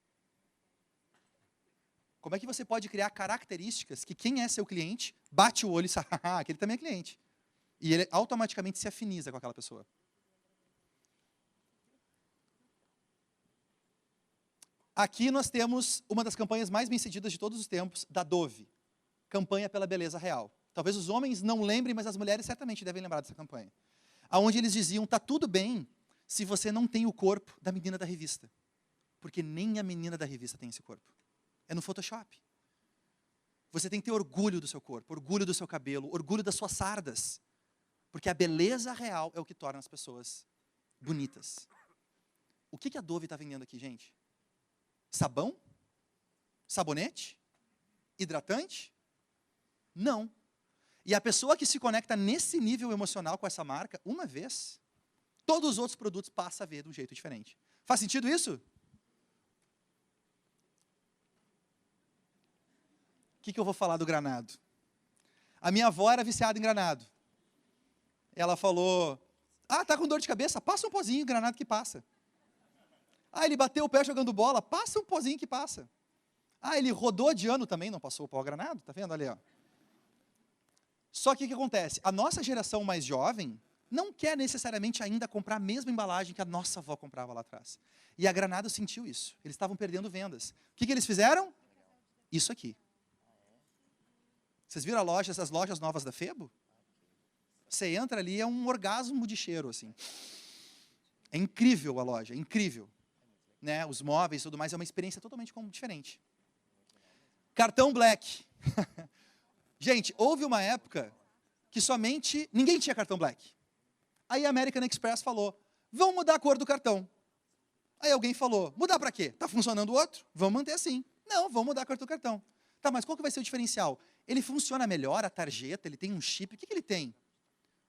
Como é que você pode criar características que quem é seu cliente bate o olho e sabe, aquele também é cliente. E ele automaticamente se afiniza com aquela pessoa. Aqui nós temos uma das campanhas mais bem-sucedidas de todos os tempos, da Dove. Campanha pela beleza real. Talvez os homens não lembrem, mas as mulheres certamente devem lembrar dessa campanha. Onde eles diziam, tá tudo bem se você não tem o corpo da menina da revista. Porque nem a menina da revista tem esse corpo. É no Photoshop. Você tem que ter orgulho do seu corpo, orgulho do seu cabelo, orgulho das suas sardas. Porque a beleza real é o que torna as pessoas bonitas. O que a Dove está vendendo aqui, gente? Sabão? Sabonete? Hidratante? Não. E a pessoa que se conecta nesse nível emocional com essa marca, uma vez, todos os outros produtos passam a ver de um jeito diferente. Faz sentido isso? O que eu vou falar do granado? A minha avó era viciada em granado. Ela falou, tá com dor de cabeça? Passa um pozinho, granado que passa. Ele bateu o pé jogando bola? Passa um pozinho que passa. Ele rodou de ano também, não passou o pó granado? Tá vendo ali, ó? Só que o que acontece? A nossa geração mais jovem não quer necessariamente ainda comprar a mesma embalagem que a nossa avó comprava lá atrás. E a Granado sentiu isso. Eles estavam perdendo vendas. O que eles fizeram? Isso aqui. Vocês viram as lojas novas da Febo? Você entra ali, é um orgasmo de cheiro, assim. É incrível a loja, é incrível. Né? Os móveis e tudo mais, é uma experiência totalmente diferente. Cartão Black. Gente, houve uma época que ninguém tinha cartão Black. Aí a American Express falou, vamos mudar a cor do cartão. Aí alguém falou, mudar para quê? Está funcionando o outro? Vamos manter assim. Não, vamos mudar a cor do cartão. Tá, mas qual que vai ser o diferencial? Ele funciona melhor, a tarjeta, ele tem um chip, o que ele tem?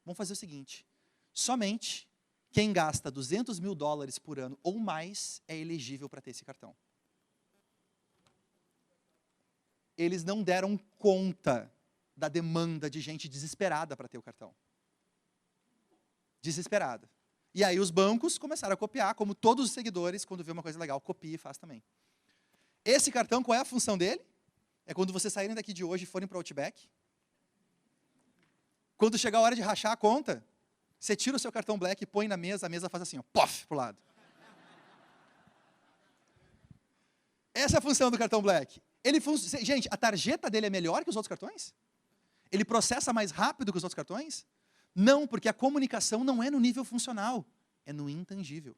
Vamos fazer o seguinte, somente quem gasta $200 mil por ano ou mais é elegível para ter esse cartão. Eles não deram conta da demanda de gente desesperada para ter o cartão. Desesperada. E aí os bancos começaram a copiar, como todos os seguidores, quando vê uma coisa legal, copia e faz também. Esse cartão, qual é a função dele? É quando vocês saírem daqui de hoje e forem para o Outback. Quando chegar a hora de rachar a conta, você tira o seu cartão Black e põe na mesa, a mesa faz assim, ó, pof, pro lado. Essa é a função do cartão Black. Gente, a tarjeta dele é melhor que os outros cartões? Ele processa mais rápido que os outros cartões? Não, porque a comunicação não é no nível funcional, é no intangível.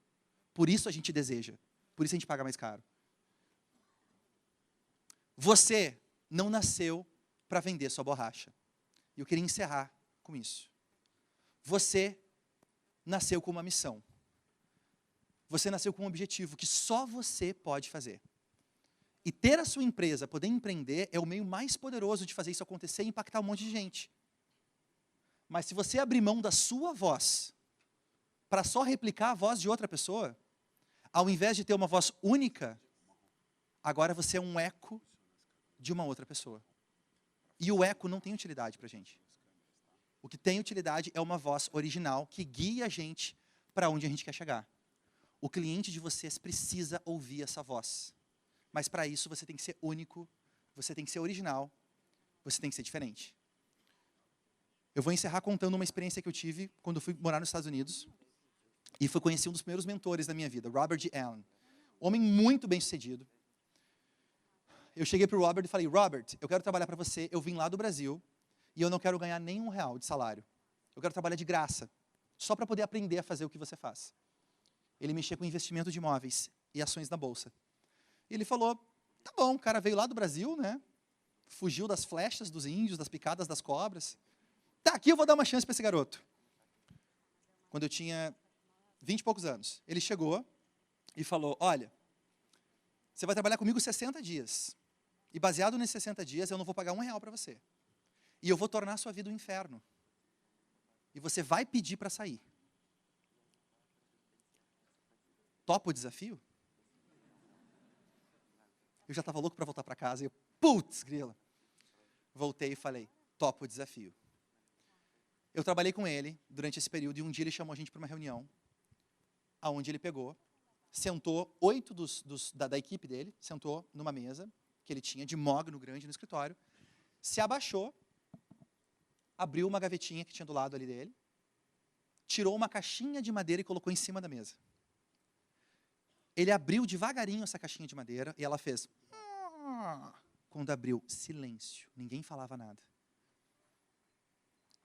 Por isso a gente deseja, por isso a gente paga mais caro. Você não nasceu para vender sua borracha. E eu queria encerrar com isso. Você nasceu com uma missão. Você nasceu com um objetivo que só você pode fazer. E ter a sua empresa, poder empreender, é o meio mais poderoso de fazer isso acontecer e impactar um monte de gente. Mas se você abrir mão da sua voz para só replicar a voz de outra pessoa, ao invés de ter uma voz única, agora você é um eco de uma outra pessoa. E o eco não tem utilidade para a gente. O que tem utilidade é uma voz original que guia a gente para onde a gente quer chegar. O cliente de vocês precisa ouvir essa voz. Mas para isso você tem que ser único, você tem que ser original, você tem que ser diferente. Eu vou encerrar contando uma experiência que eu tive quando fui morar nos Estados Unidos. E fui conhecer um dos primeiros mentores da minha vida, Robert G. Allen. Homem muito bem sucedido. Eu cheguei para o Robert e falei, Robert, eu quero trabalhar para você, eu vim lá do Brasil e eu não quero ganhar nem R$1 de salário. Eu quero trabalhar de graça, só para poder aprender a fazer o que você faz. Ele mexia com investimento de imóveis e ações na bolsa. E ele falou, tá bom, o cara veio lá do Brasil, né? Fugiu das flechas dos índios, das picadas das cobras. Tá, aqui eu vou dar uma chance para esse garoto. Quando eu tinha 20 e poucos anos, ele chegou e falou, olha, você vai trabalhar comigo 60 dias. E baseado nesses 60 dias, eu não vou pagar R$1 para você. E eu vou tornar a sua vida um inferno. E você vai pedir para sair. Topa o desafio? Eu já estava louco para voltar para casa. E eu, putz, grila. Voltei e falei, topa o desafio. Eu trabalhei com ele durante esse período. E um dia ele chamou a gente para uma reunião. Aonde ele pegou, sentou 8 da equipe dele, sentou numa mesa que ele tinha de mogno grande no escritório, se abaixou, abriu uma gavetinha que tinha do lado ali dele, tirou uma caixinha de madeira e colocou em cima da mesa. Ele abriu devagarinho essa caixinha de madeira e ela fez... Quando abriu, silêncio, ninguém falava nada.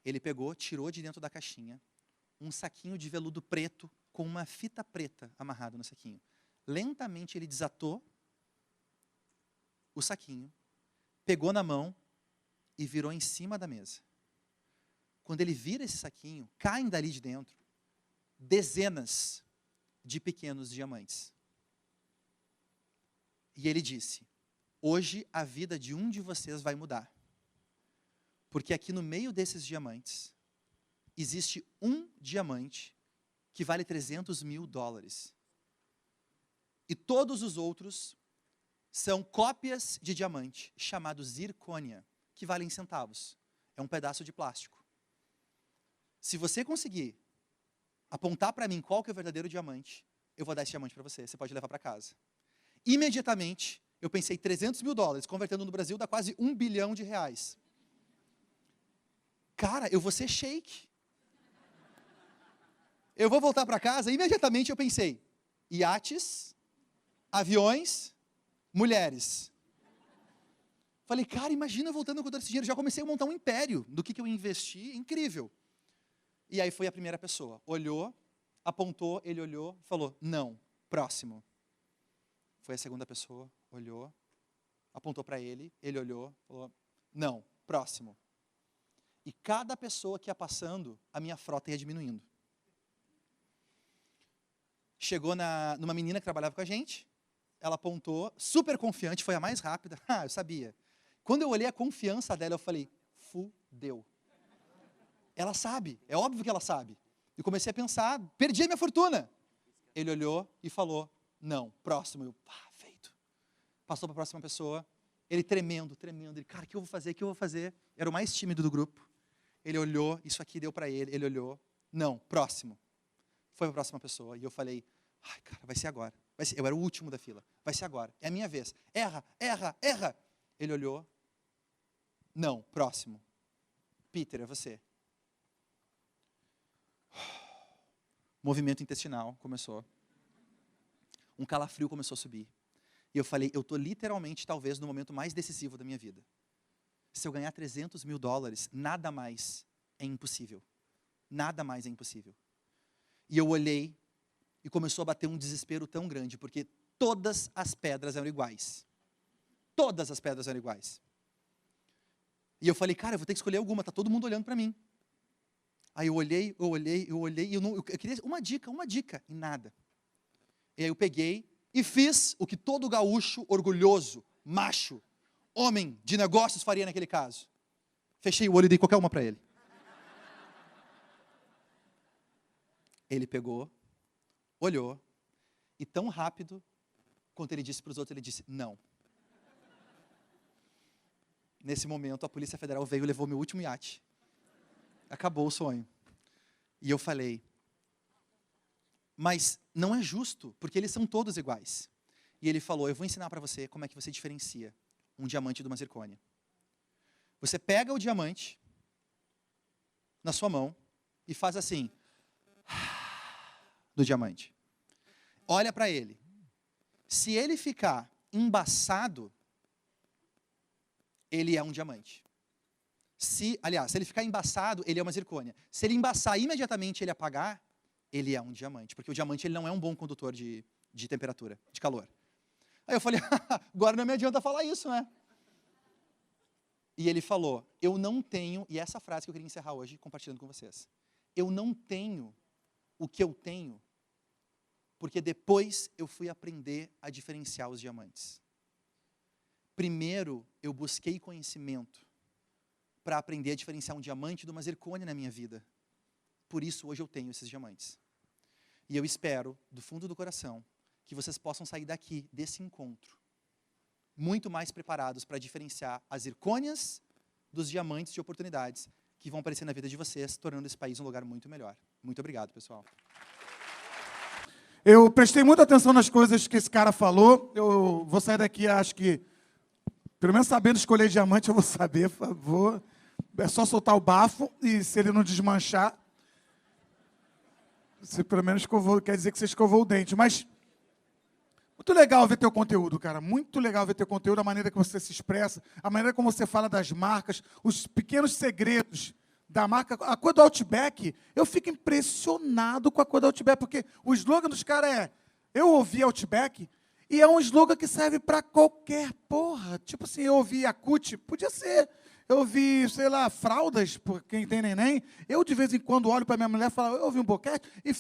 Ele pegou, tirou de dentro da caixinha um saquinho de veludo preto com uma fita preta amarrada no saquinho. Lentamente ele desatou o saquinho, pegou na mão e virou em cima da mesa. Quando ele vira esse saquinho, caem dali de dentro dezenas de pequenos diamantes. E ele disse, hoje a vida de um de vocês vai mudar. Porque aqui no meio desses diamantes, existe um diamante que vale $300.000. E todos os outros são cópias de diamante, chamados zircônia, que valem centavos. É um pedaço de plástico. Se você conseguir apontar para mim qual que é o verdadeiro diamante, eu vou dar esse diamante para você, você pode levar para casa. Imediatamente, eu pensei, $300.000, convertendo no Brasil, dá quase R$1 bilhão. Cara, eu vou ser sheik. Eu vou voltar para casa, imediatamente eu pensei, iates, aviões, mulheres. Falei, cara, imagina eu voltando com todo esse dinheiro. Já comecei a montar um império do que eu investi, incrível. E aí foi a primeira pessoa, olhou, apontou, ele olhou, falou, não, próximo. Foi a segunda pessoa, olhou, apontou para ele olhou, falou, não, próximo. E cada pessoa que ia passando, a minha frota ia diminuindo. Chegou numa menina que trabalhava com a gente, ela apontou, super confiante, foi a mais rápida. Ah, eu sabia. Quando eu olhei a confiança dela, eu falei, fudeu. Ela sabe, é óbvio que ela sabe. E comecei a pensar, perdi a minha fortuna. Ele olhou e falou, não, próximo. Eu, feito. Passou para a próxima pessoa, ele tremendo. Ele, cara, o que eu vou fazer? Era o mais tímido do grupo. Ele olhou, isso aqui deu para ele olhou, não, próximo. Foi para a próxima pessoa. E eu falei, ai, cara, vai ser agora. Eu era o último da fila. Vai ser agora. É a minha vez. Erra. Ele olhou. Não, próximo. Peter, é você. Movimento intestinal começou. Um calafrio começou a subir. E eu falei, eu estou literalmente, talvez, no momento mais decisivo da minha vida. Se eu ganhar $300.000, nada mais é impossível. Nada mais é impossível. E eu olhei e começou a bater um desespero tão grande, porque todas as pedras eram iguais. Todas as pedras eram iguais. E eu falei, cara, eu vou ter que escolher alguma, tá todo mundo olhando para mim. Aí eu olhei, e eu queria uma dica, e nada. E aí eu peguei e fiz o que todo gaúcho orgulhoso, macho, homem de negócios faria naquele caso. Fechei o olho e dei qualquer uma para ele. Ele pegou, olhou, e tão rápido quanto ele disse para os outros, ele disse, não. Nesse momento, a Polícia Federal veio e levou meu último iate. Acabou o sonho. E eu falei, mas não é justo, porque eles são todos iguais. E ele falou, eu vou ensinar para você como é que você diferencia um diamante de uma zircônia. Você pega o diamante na sua mão e faz assim, do diamante. Olha para ele. Se ele ficar embaçado, ele é um diamante. Se ele ficar embaçado, ele é uma zircônia. Se ele embaçar imediatamente e ele apagar, ele é um diamante. Porque o diamante ele não é um bom condutor de temperatura, de calor. Aí eu falei, agora não me adianta falar isso, né? E ele falou, eu não tenho, e essa frase que eu queria encerrar hoje compartilhando com vocês. Eu não tenho o que eu tenho, porque depois eu fui aprender a diferenciar os diamantes. Primeiro, eu busquei conhecimento para aprender a diferenciar um diamante de uma zircônia na minha vida. Por isso, hoje eu tenho esses diamantes. E eu espero, do fundo do coração, que vocês possam sair daqui, desse encontro, muito mais preparados para diferenciar as zircônias dos diamantes de oportunidades que vão aparecer na vida de vocês, tornando esse país um lugar muito melhor. Muito obrigado, pessoal. Eu prestei muita atenção nas coisas que esse cara falou. Eu vou sair daqui, acho que, pelo menos sabendo escolher diamante, eu vou saber, por favor. É só soltar o bafo e se ele não desmanchar, você pelo menos escovou, quer dizer que você escovou o dente. Mas muito legal ver teu conteúdo, cara. Muito legal ver teu conteúdo, a maneira que você se expressa, a maneira como você fala das marcas, os pequenos segredos da marca. A cor do Outback, eu fico impressionado com a cor do Outback, porque o slogan dos caras é, eu ouvi Outback, e é um slogan que serve para qualquer porra. Tipo assim, eu ouvi Yakult, podia ser. Eu ouvi, sei lá, fraldas, por quem tem neném. Eu, de vez em quando, olho para minha mulher e falo, eu ouvi um boquete, e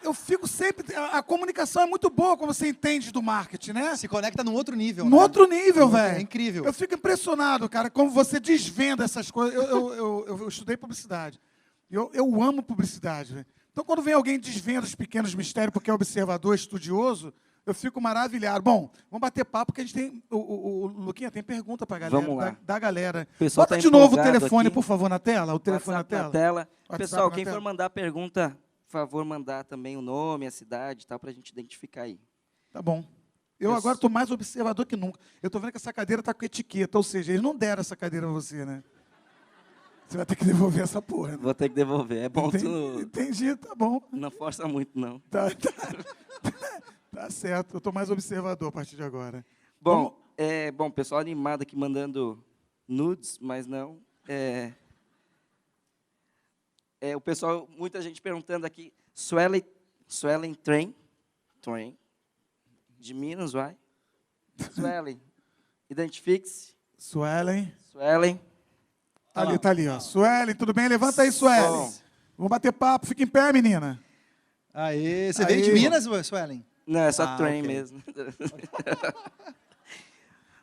eu fico sempre... A comunicação é muito boa quando você entende do marketing, né? Se conecta num outro nível, No né? outro nível, velho. É incrível. Eu fico impressionado, cara, como você desvenda essas coisas. Eu estudei publicidade. Eu amo publicidade, velho. Então, quando vem alguém desvenda os pequenos mistérios, porque é observador, estudioso, eu fico maravilhado. Bom, vamos bater papo, porque a gente tem... O Luquinha tem pergunta para a galera. Vamos lá. Da galera. Pessoal Bota tá de novo o empolgado telefone, aqui. por favor, na tela. O telefone WhatsApp na tela. WhatsApp Pessoal, na quem tela. for mandar pergunta, por favor, mandar também o nome, a cidade e tal, para a gente identificar aí. Tá bom. Eu agora estou mais observador que nunca. Eu estou vendo que essa cadeira está com etiqueta, ou seja, eles não deram essa cadeira a você, né? Você vai ter que devolver essa porra. Né? Vou ter que devolver. É bom tu Entendi, tá bom. não força muito, não. Tá certo, eu estou mais observador a partir de agora. Bom, bom, pessoal animado aqui mandando nudes, mas não. O pessoal, muita gente perguntando aqui, Suelen Train, de Minas, vai. Suelen, identifique-se. Suelen. Tá ali, ó. Suelen, tudo bem? Levanta aí, Suelen. Bom. Vamos bater papo, fica em pé, menina. Aê, você veio de Minas, Suelen? Não, é só Train ok. mesmo.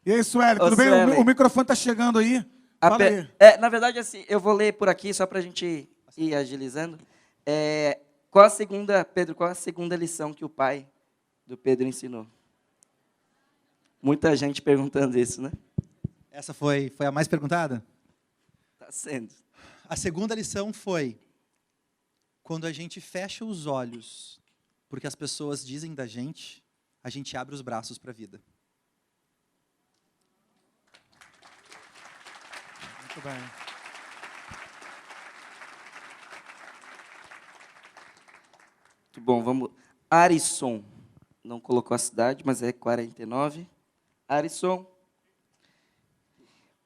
E aí, Suelen, Ô, tudo bem? Suelen. O microfone está chegando aí. Fala aí. Na verdade, assim, eu vou ler por aqui, só para a gente ir agilizando. Pedro, qual a segunda lição que o pai do Pedro ensinou? Muita gente perguntando isso, né? Essa foi a mais perguntada? Está sendo. A segunda lição foi, quando a gente fecha os olhos porque as pessoas dizem da gente, a gente abre os braços para a vida. Muito bem. Muito bom, vamos. Arisson. Não colocou a cidade, mas é 49. Arisson.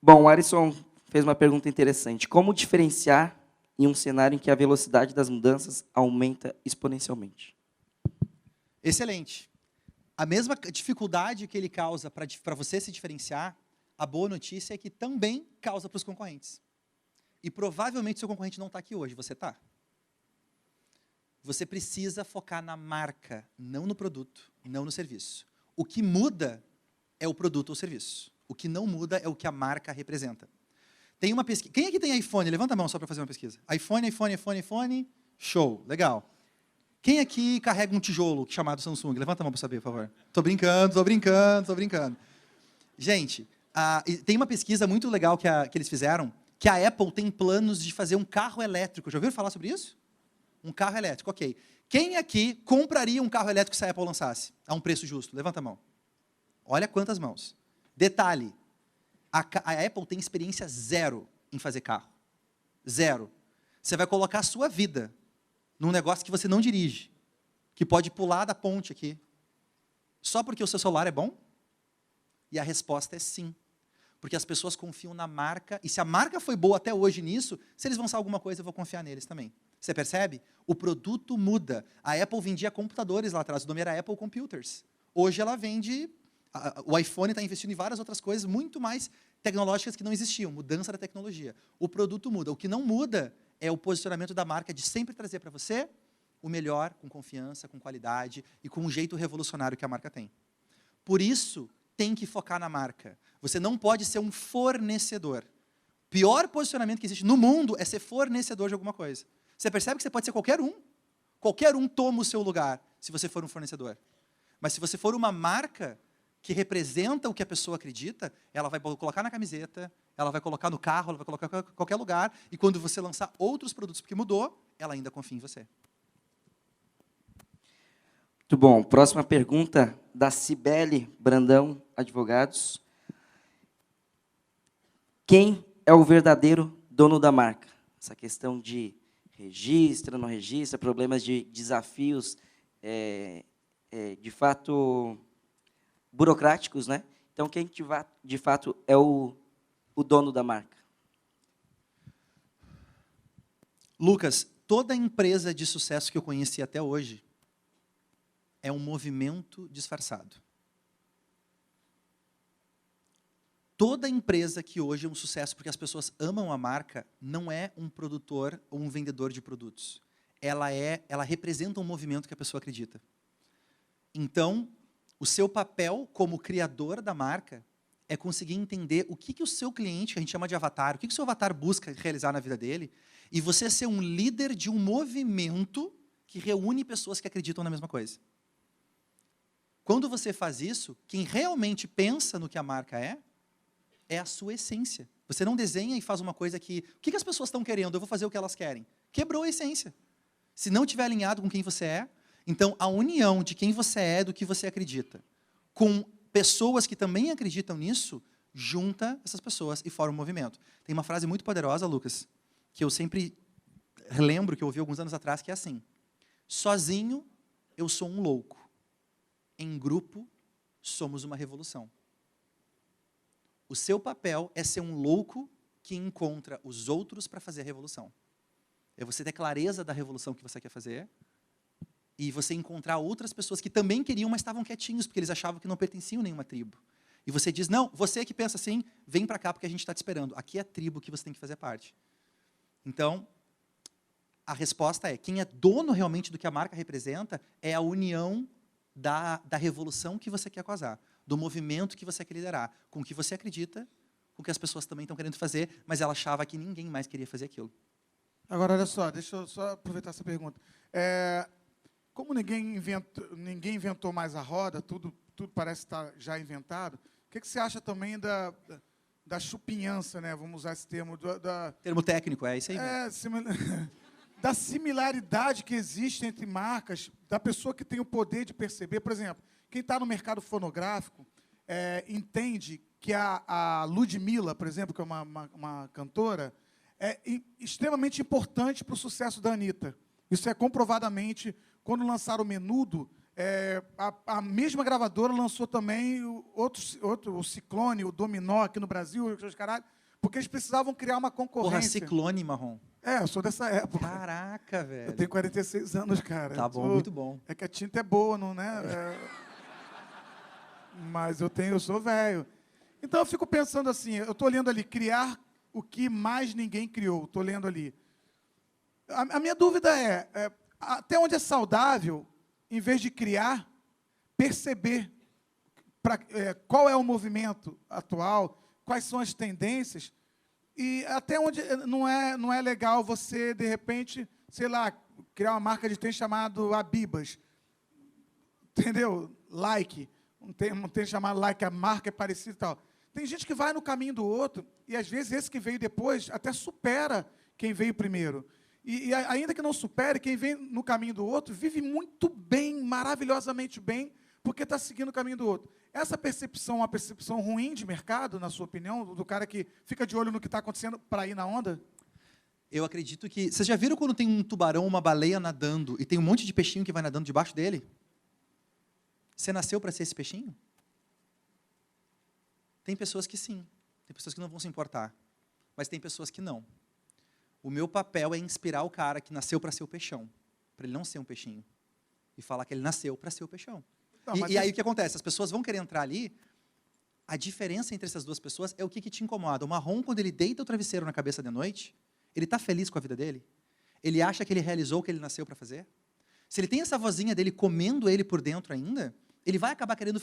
Bom, o Arisson fez uma pergunta interessante. Como diferenciar em um cenário em que a velocidade das mudanças aumenta exponencialmente? Excelente. A mesma dificuldade que ele causa para você se diferenciar, a boa notícia é que também causa para os concorrentes. E provavelmente seu concorrente não está aqui hoje, você está. Você precisa focar na marca, não no produto, não no serviço. O que muda é o produto ou serviço. O que não muda é o que a marca representa. Tem uma pesquisa. Quem aqui tem iPhone? Levanta a mão só para fazer uma pesquisa. iPhone. Show, legal. Quem aqui carrega um tijolo chamado Samsung? Levanta a mão para saber, por favor. Tô brincando. Gente, tem uma pesquisa muito legal que eles fizeram, que a Apple tem planos de fazer um carro elétrico. Já ouviram falar sobre isso? Um carro elétrico, ok. Quem aqui compraria um carro elétrico se a Apple lançasse? A um preço justo? Levanta a mão. Olha quantas mãos. Detalhe, a Apple tem experiência zero em fazer carro. Zero. Você vai colocar a sua vida num negócio que você não dirige, que pode pular da ponte aqui, só porque o seu celular é bom? E a resposta é sim. Porque as pessoas confiam na marca, e se a marca foi boa até hoje nisso, se eles vão lançar alguma coisa, eu vou confiar neles também. Você percebe? O produto muda. A Apple vendia computadores lá atrás, o nome era Apple Computers. Hoje ela vende... O iPhone está investindo em várias outras coisas muito mais tecnológicas que não existiam. Mudança da tecnologia. O produto muda. O que não muda é o posicionamento da marca de sempre trazer para você o melhor, com confiança, com qualidade e com um jeito revolucionário que a marca tem. Por isso, tem que focar na marca. Você não pode ser um fornecedor. O pior posicionamento que existe no mundo é ser fornecedor de alguma coisa. Você percebe que você pode ser qualquer um? Qualquer um toma o seu lugar, se você for um fornecedor. Mas se você for uma marca que representa o que a pessoa acredita, ela vai colocar na camiseta, ela vai colocar no carro, ela vai colocar em qualquer lugar, e quando você lançar outros produtos porque mudou, ela ainda confia em você. Muito bom. Próxima pergunta da Cibele Brandão, Advogados. Quem é o verdadeiro dono da marca? Essa questão de registra, não registra, problemas de desafios, de fato, burocráticos, né? Então, quem de fato é o dono da marca? Lucas, toda empresa de sucesso que eu conheci até hoje é um movimento disfarçado. Toda empresa que hoje é um sucesso porque as pessoas amam a marca não é um produtor ou um vendedor de produtos. Ela representa um movimento que a pessoa acredita. Então, o seu papel como criador da marca é conseguir entender o que o seu cliente, que a gente chama de avatar, o que o seu avatar busca realizar na vida dele, e você ser um líder de um movimento que reúne pessoas que acreditam na mesma coisa. Quando você faz isso, quem realmente pensa no que a marca é a sua essência. Você não desenha e faz uma coisa que... O que as pessoas estão querendo? Eu vou fazer o que elas querem. Quebrou a essência. Se não estiver alinhado com quem você é, então a união de quem você é, do que você acredita, com pessoas que também acreditam nisso, junta essas pessoas e forma um movimento. Tem uma frase muito poderosa, Lucas, que eu sempre lembro, que eu ouvi alguns anos atrás, que é assim: sozinho eu sou um louco, em grupo somos uma revolução. O seu papel é ser um louco que encontra os outros para fazer a revolução. É você ter clareza da revolução que você quer fazer e você encontrar outras pessoas que também queriam, mas estavam quietinhos, porque eles achavam que não pertenciam a nenhuma tribo. E você diz, não, você que pensa assim, vem para cá porque a gente está te esperando. Aqui é a tribo que você tem que fazer parte. Então, a resposta é, quem é dono realmente do que a marca representa é a união da revolução que você quer causar, do movimento que você quer liderar, com o que você acredita, com o que as pessoas também estão querendo fazer, mas ela achava que ninguém mais queria fazer aquilo. Agora, olha só, deixa eu só aproveitar essa pergunta. Como ninguém inventou mais a roda, tudo parece estar já inventado, o que você acha também da chupinhança, né? Vamos usar esse termo. Termo técnico, é isso aí mesmo. Da similaridade que existe entre marcas, da pessoa que tem o poder de perceber. Por exemplo, quem está no mercado fonográfico entende que a Ludmilla, por exemplo, que é uma cantora, é extremamente importante para o sucesso da Anitta. Isso é comprovadamente, quando lançaram o Menudo, a mesma gravadora lançou também o Ciclone, o Dominó aqui no Brasil, porque eles precisavam criar uma concorrência. Porra, Ciclone, Marrom. Eu sou dessa época. Caraca, velho. Eu tenho 46 anos, cara. Tá bom, muito bom. É que a tinta é boa, não, né? Mas eu sou velho. Então, eu fico pensando assim, eu estou olhando ali, criar o que mais ninguém criou. Estou lendo ali. A minha dúvida é, até onde é saudável, em vez de criar, perceber qual é o movimento atual, quais são as tendências, e até onde não é legal você, de repente, sei lá, criar uma marca de tênis chamado Abibas. Entendeu? Like. Um tênis chamado Like, a marca é parecida e tal. Tem gente que vai no caminho do outro, e às vezes esse que veio depois até supera quem veio primeiro. E ainda que não supere, quem vem no caminho do outro vive muito bem, maravilhosamente bem, porque está seguindo o caminho do outro. Essa percepção é uma percepção ruim de mercado, na sua opinião, do cara que fica de olho no que está acontecendo para ir na onda? Eu acredito que... Vocês já viram quando tem um tubarão, uma baleia nadando, e tem um monte de peixinho que vai nadando debaixo dele? Você nasceu para ser esse peixinho? Tem pessoas que sim, tem pessoas que não vão se importar, mas tem pessoas que não. O meu papel é inspirar o cara que nasceu para ser o peixão, para ele não ser um peixinho, e falar que ele nasceu para ser o peixão. Não, e aí o que acontece? As pessoas vão querer entrar ali, a diferença entre essas duas pessoas é o que te incomoda. O marrom, quando ele deita o travesseiro na cabeça de noite, ele está feliz com a vida dele? Ele acha que ele realizou o que ele nasceu para fazer? Se ele tem essa vozinha dele comendo ele por dentro ainda, ele vai acabar querendo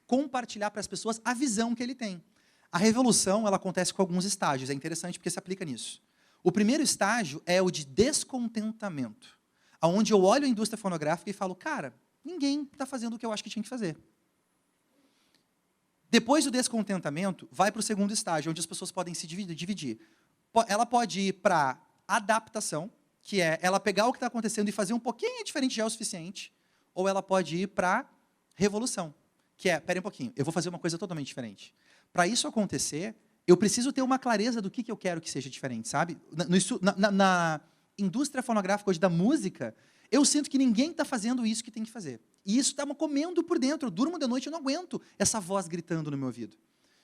compartilhar para as pessoas a visão que ele tem. A revolução, ela acontece com alguns estágios, é interessante porque se aplica nisso. O primeiro estágio é o de descontentamento, onde eu olho a indústria fonográfica e falo, cara, ninguém está fazendo o que eu acho que tinha que fazer. Depois do descontentamento, vai para o segundo estágio, onde as pessoas podem se dividir. Ela pode ir para adaptação, que é ela pegar o que está acontecendo e fazer um pouquinho diferente já é o suficiente, ou ela pode ir para revolução, que é, pera um pouquinho, eu vou fazer uma coisa totalmente diferente. Para isso acontecer, eu preciso ter uma clareza do que eu quero que seja diferente, sabe? Na indústria fonográfica hoje da música, eu sinto que ninguém está fazendo isso que tem que fazer. E isso está me comendo por dentro. Eu durmo de noite e não aguento essa voz gritando no meu ouvido.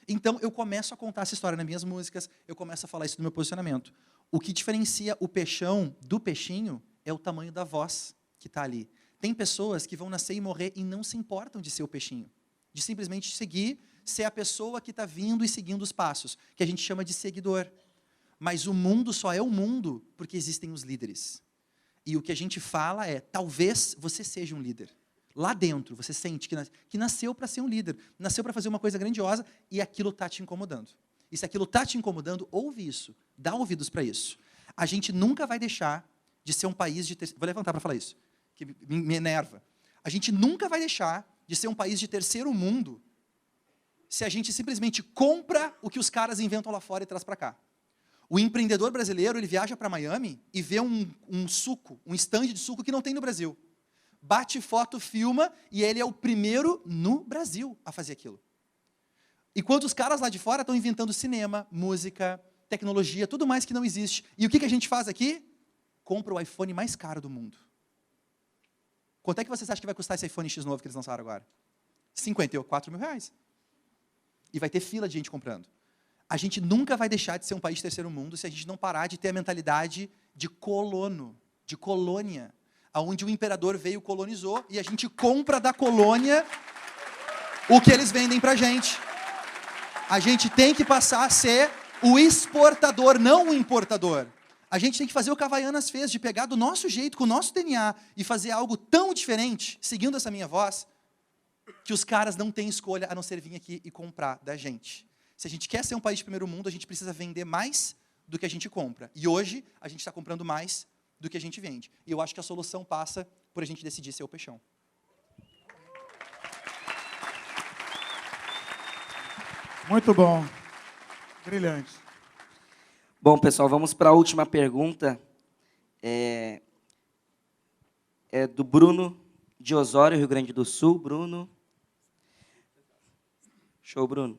Então, eu começo a contar essa história nas minhas músicas, eu começo a falar isso no meu posicionamento. O que diferencia o peixão do peixinho é o tamanho da voz que está ali. Tem pessoas que vão nascer e morrer e não se importam de ser o peixinho, de simplesmente seguir, ser a pessoa que está vindo e seguindo os passos, que a gente chama de seguidor. Mas o mundo só é o mundo porque existem os líderes. E o que a gente fala é, talvez você seja um líder. Lá dentro, você sente que nasceu para ser um líder, nasceu para fazer uma coisa grandiosa e aquilo está te incomodando. E se aquilo está te incomodando, ouve isso, dá ouvidos para isso. A gente nunca vai deixar de ser um país de... Vou levantar para falar isso, que me enerva. A gente nunca vai deixar de ser um país de terceiro mundo se a gente simplesmente compra o que os caras inventam lá fora e traz para cá. O empreendedor brasileiro, ele viaja para Miami e vê um suco, um stand de suco que não tem no Brasil. Bate foto, filma, e ele é o primeiro no Brasil a fazer aquilo. Enquanto os caras lá de fora estão inventando cinema, música, tecnologia, tudo mais que não existe. E o que a gente faz aqui? Compra o iPhone mais caro do mundo. Quanto é que vocês acham que vai custar esse iPhone X novo que eles lançaram agora? 54 mil reais. E vai ter fila de gente comprando. A gente nunca vai deixar de ser um país de terceiro mundo se a gente não parar de ter a mentalidade de colono, de colônia, onde o imperador veio, colonizou, e a gente compra da colônia o que eles vendem para a gente. A gente tem que passar a ser o exportador, não o importador. A gente tem que fazer o que a Havaianas fez, de pegar do nosso jeito, com o nosso DNA, e fazer algo tão diferente, seguindo essa minha voz, que os caras não têm escolha a não ser vir aqui e comprar da gente. Se a gente quer ser um país de primeiro mundo, a gente precisa vender mais do que a gente compra. E hoje, a gente está comprando mais do que a gente vende. E eu acho que a solução passa por a gente decidir ser o peixão. Muito bom. Brilhante. Bom, pessoal, vamos para a última pergunta. É do Bruno de Osório, Rio Grande do Sul. Bruno. Show, Bruno.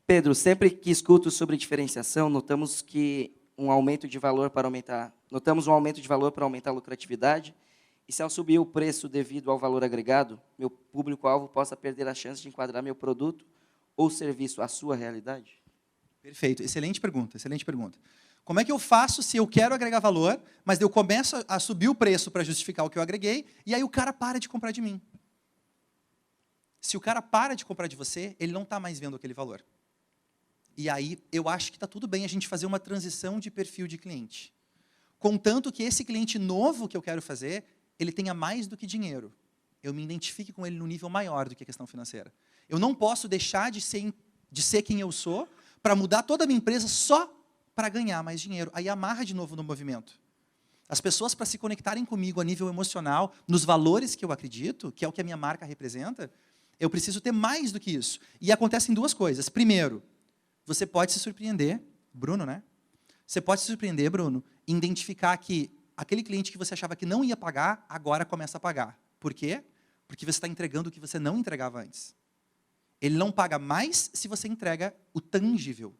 Pedro, sempre que escuto sobre diferenciação, notamos um aumento de valor para aumentar a lucratividade, e se ao subir o preço devido ao valor agregado, meu público-alvo possa perder a chance de enquadrar meu produto ou serviço à sua realidade? Perfeito, excelente pergunta, excelente pergunta. Como é que eu faço se eu quero agregar valor, mas eu começo a subir o preço para justificar o que eu agreguei, e aí o cara para de comprar de mim? Se o cara para de comprar de você, ele não está mais vendo aquele valor. E aí, eu acho que está tudo bem a gente fazer uma transição de perfil de cliente. Contanto que esse cliente novo que eu quero fazer, ele tenha mais do que dinheiro. Eu me identifique com ele no nível maior do que a questão financeira. Eu não posso deixar de ser quem eu sou para mudar toda a minha empresa só para ganhar mais dinheiro. Aí amarra de novo no movimento. As pessoas, para se conectarem comigo a nível emocional, nos valores que eu acredito, que é o que a minha marca representa, eu preciso ter mais do que isso. E acontecem duas coisas. Primeiro, você pode se surpreender, Bruno, né? Você pode se surpreender, Bruno, em identificar que aquele cliente que você achava que não ia pagar, agora começa a pagar. Por quê? Porque você está entregando o que você não entregava antes. Ele não paga mais se você entrega o tangível.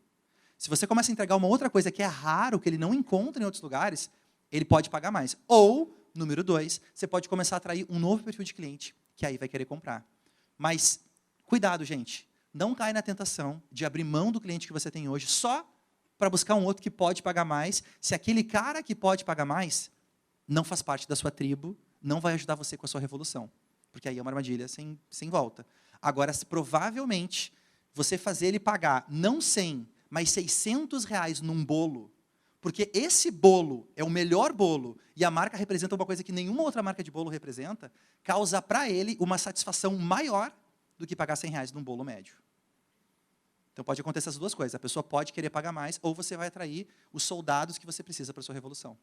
Se você começa a entregar uma outra coisa que é raro, que ele não encontra em outros lugares, ele pode pagar mais. Ou, número 2, você pode começar a atrair um novo perfil de cliente, que aí vai querer comprar. Mas, cuidado, gente. Não cai na tentação de abrir mão do cliente que você tem hoje só para buscar um outro que pode pagar mais, se aquele cara que pode pagar mais não faz parte da sua tribo, não vai ajudar você com a sua revolução. Porque aí é uma armadilha sem volta. Agora, se provavelmente você fazer ele pagar não 100, mas R$600 num bolo, porque esse bolo é o melhor bolo e a marca representa uma coisa que nenhuma outra marca de bolo representa, causa para ele uma satisfação maior do que pagar R$100 num bolo médio. Então pode acontecer essas duas coisas. A pessoa pode querer pagar mais ou você vai atrair os soldados que você precisa para a sua revolução.